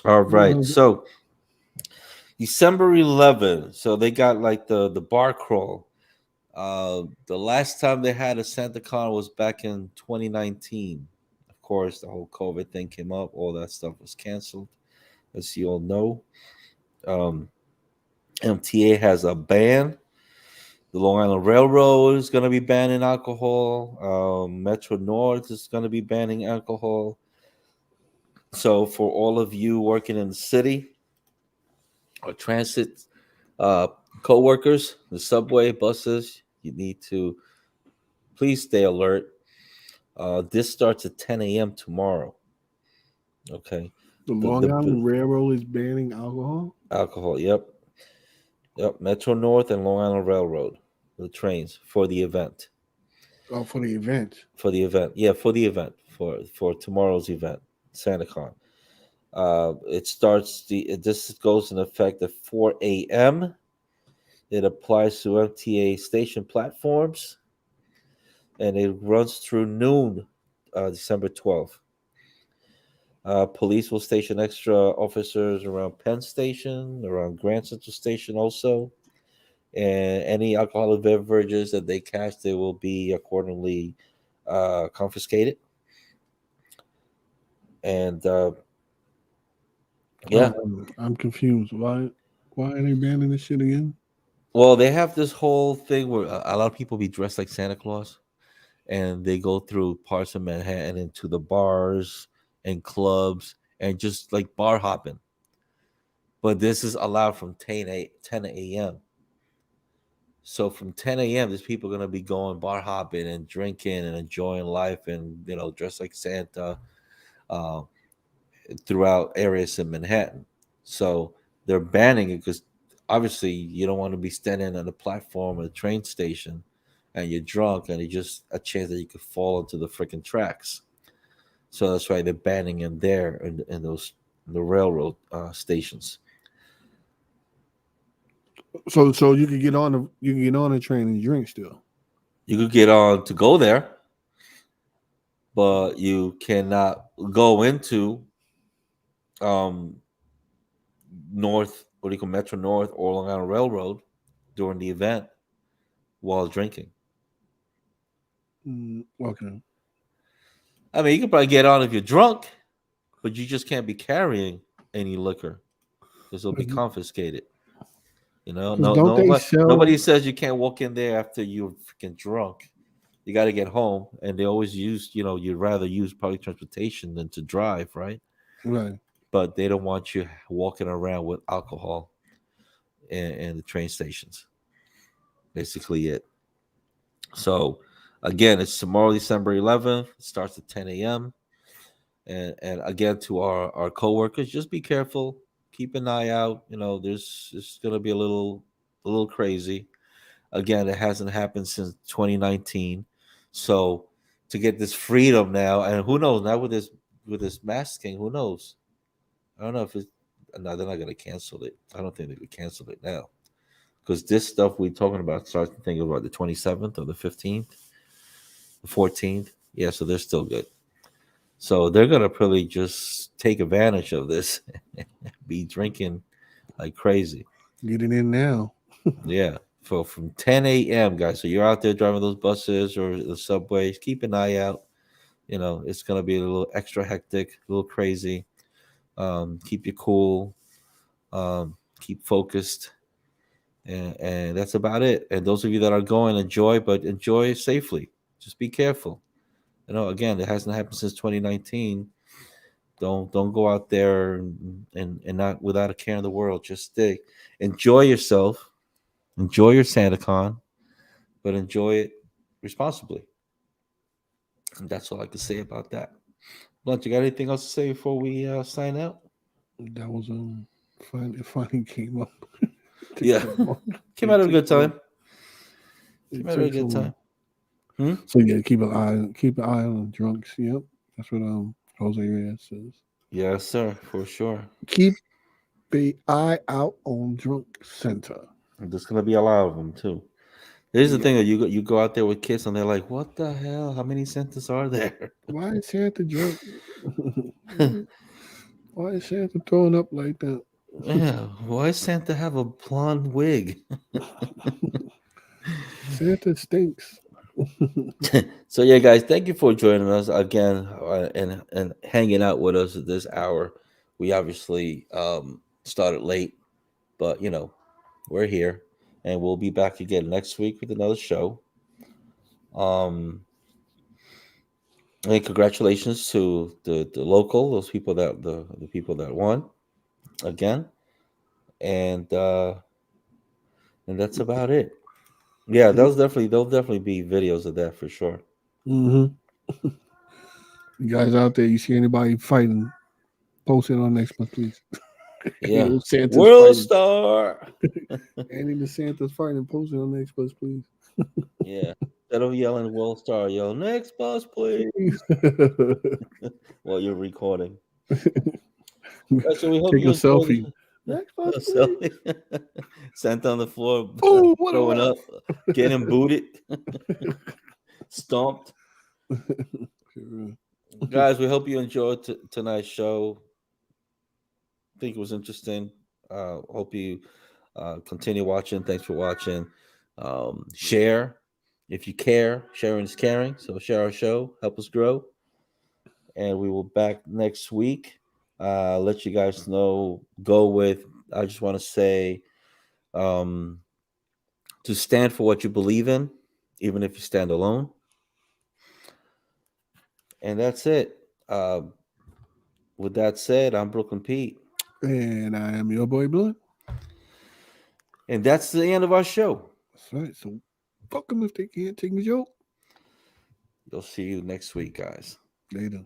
All right, so December 11th. So they got like the bar crawl. The last time they had a SantaCon was back in 2019. Of course, the whole COVID thing came up. All that stuff was canceled, as you all know. MTA has a ban. The Long Island Railroad is going to be banning alcohol. Metro North is going to be banning alcohol. So for all of you working in the city or transit co-workers, the subway, buses, you need to please stay alert. This starts at 10 a.m. tomorrow. Okay. The Long Island Railroad is banning alcohol? Alcohol, yep. Metro North and Long Island Railroad, the trains for the event. Oh, for the event. For the event. Yeah, for the event. For tomorrow's event, SantaCon. This goes in effect at 4 a.m. It applies to MTA station platforms, and it runs through noon, December 12th. Police will station extra officers around Penn Station, around Grand Central Station also. And any alcoholic beverages that they catch, they will be accordingly confiscated. And yeah, I'm confused. Why are they banning this shit again? well, they have this whole thing where a lot of people be dressed like Santa Claus, and they go through parts of Manhattan into the bars and clubs and just like bar hopping. But this is allowed from 10 a.m. So from 10 a.m., there's people going to be going bar hopping and drinking and enjoying life and, dressed like Santa uh, throughout areas in Manhattan. So they're banning it because obviously you don't want to be standing on the platform or the train station and you're drunk and it's just a chance that you could fall into the freaking tracks. So that's why they're banning him there in the railroad stations. So you can get on the train and drink still. You could get on to go there, but you cannot go into North, what do you call Metro North or Long Island Railroad during the event while drinking. Okay. I mean, you could probably get on if you're drunk, but you just can't be carrying any liquor because it'll be confiscated. No, Don't they sell? nobody says you can't walk in there after you're freaking drunk. You got to get home, and they always use, you'd rather use public transportation than to drive, right? Right. But they don't want you walking around with alcohol in the train stations. Basically, it. So, again, it's tomorrow, December 11th. It starts at 10 a.m. And again, to our coworkers, just be careful. Keep an eye out. It's going to be a little crazy. Again, it hasn't happened since 2019. So to get this freedom now, and who knows now with this masking, who knows? I don't know if it's no, they're not going to cancel it. I don't think they could cancel it now because this stuff we're talking about starts to think about the 27th or the 15th, the 14th. Yeah, so they're still good. So they're going to probably just take advantage of this, be drinking like crazy. Get it in now. Yeah. From 10 a.m., guys. So you're out there driving those buses or the subways. Keep an eye out. It's going to be a little extra hectic, a little crazy. Keep you cool. Keep focused. And that's about it. And those of you that are going, enjoy, but enjoy safely. Just be careful. Again, it hasn't happened since 2019. Don't go out there and not without a care in the world. Just enjoy yourself. Enjoy your SantaCon, but enjoy it responsibly. And that's all I can say about that. Blunt, you got anything else to say before we sign out? That was it finally came up. Yeah, came out of a good time. Came out of a good time. So yeah, keep an eye on drunks. Yep, that's what Jose Reyes says. Yes, sir, for sure. Keep an eye out on Drunk Center. There's gonna be a lot of them too. Here's the thing: that you go out there with kids and they're like, "What the hell? How many Santas are there? Why is Santa drunk? Why is Santa throwing up like that? Yeah, why does Santa have a blonde wig? Santa stinks." So yeah, guys, thank you for joining us again and hanging out with us at this hour. We obviously started late, but we're here, and we'll be back again next week with another show. And congratulations to the local, those people that the people that won again, and that's about it. Yeah, there'll definitely be videos of that for sure. You guys out there, you see anybody fighting? Post it on Xbox, please. Yeah, Santa's World fighting. Star. Any of the Santa's fighting, post it on Xbox, please. Yeah, instead of yelling World Star, yell next bus, please. While you're recording. So we hope Take you a selfie. Next bus, So, please. sent on the floor, Oh, what a throwing laugh. up, getting booted, stomped. Guys, we hope you enjoyed tonight's show. I think it was interesting. Hope you continue watching. Thanks for watching. Share if you care. Sharing is caring. So share our show. Help us grow. And we will back next week. Let you guys know. Go with. I just want to say, to stand for what you believe in, even if you stand alone. And that's it. With that said, I'm Brooklyn Pete. And I am your boy Blood. And that's the end of our show. That's right. So fuck them if they can't take the joke. You'll see you next week, guys. Later.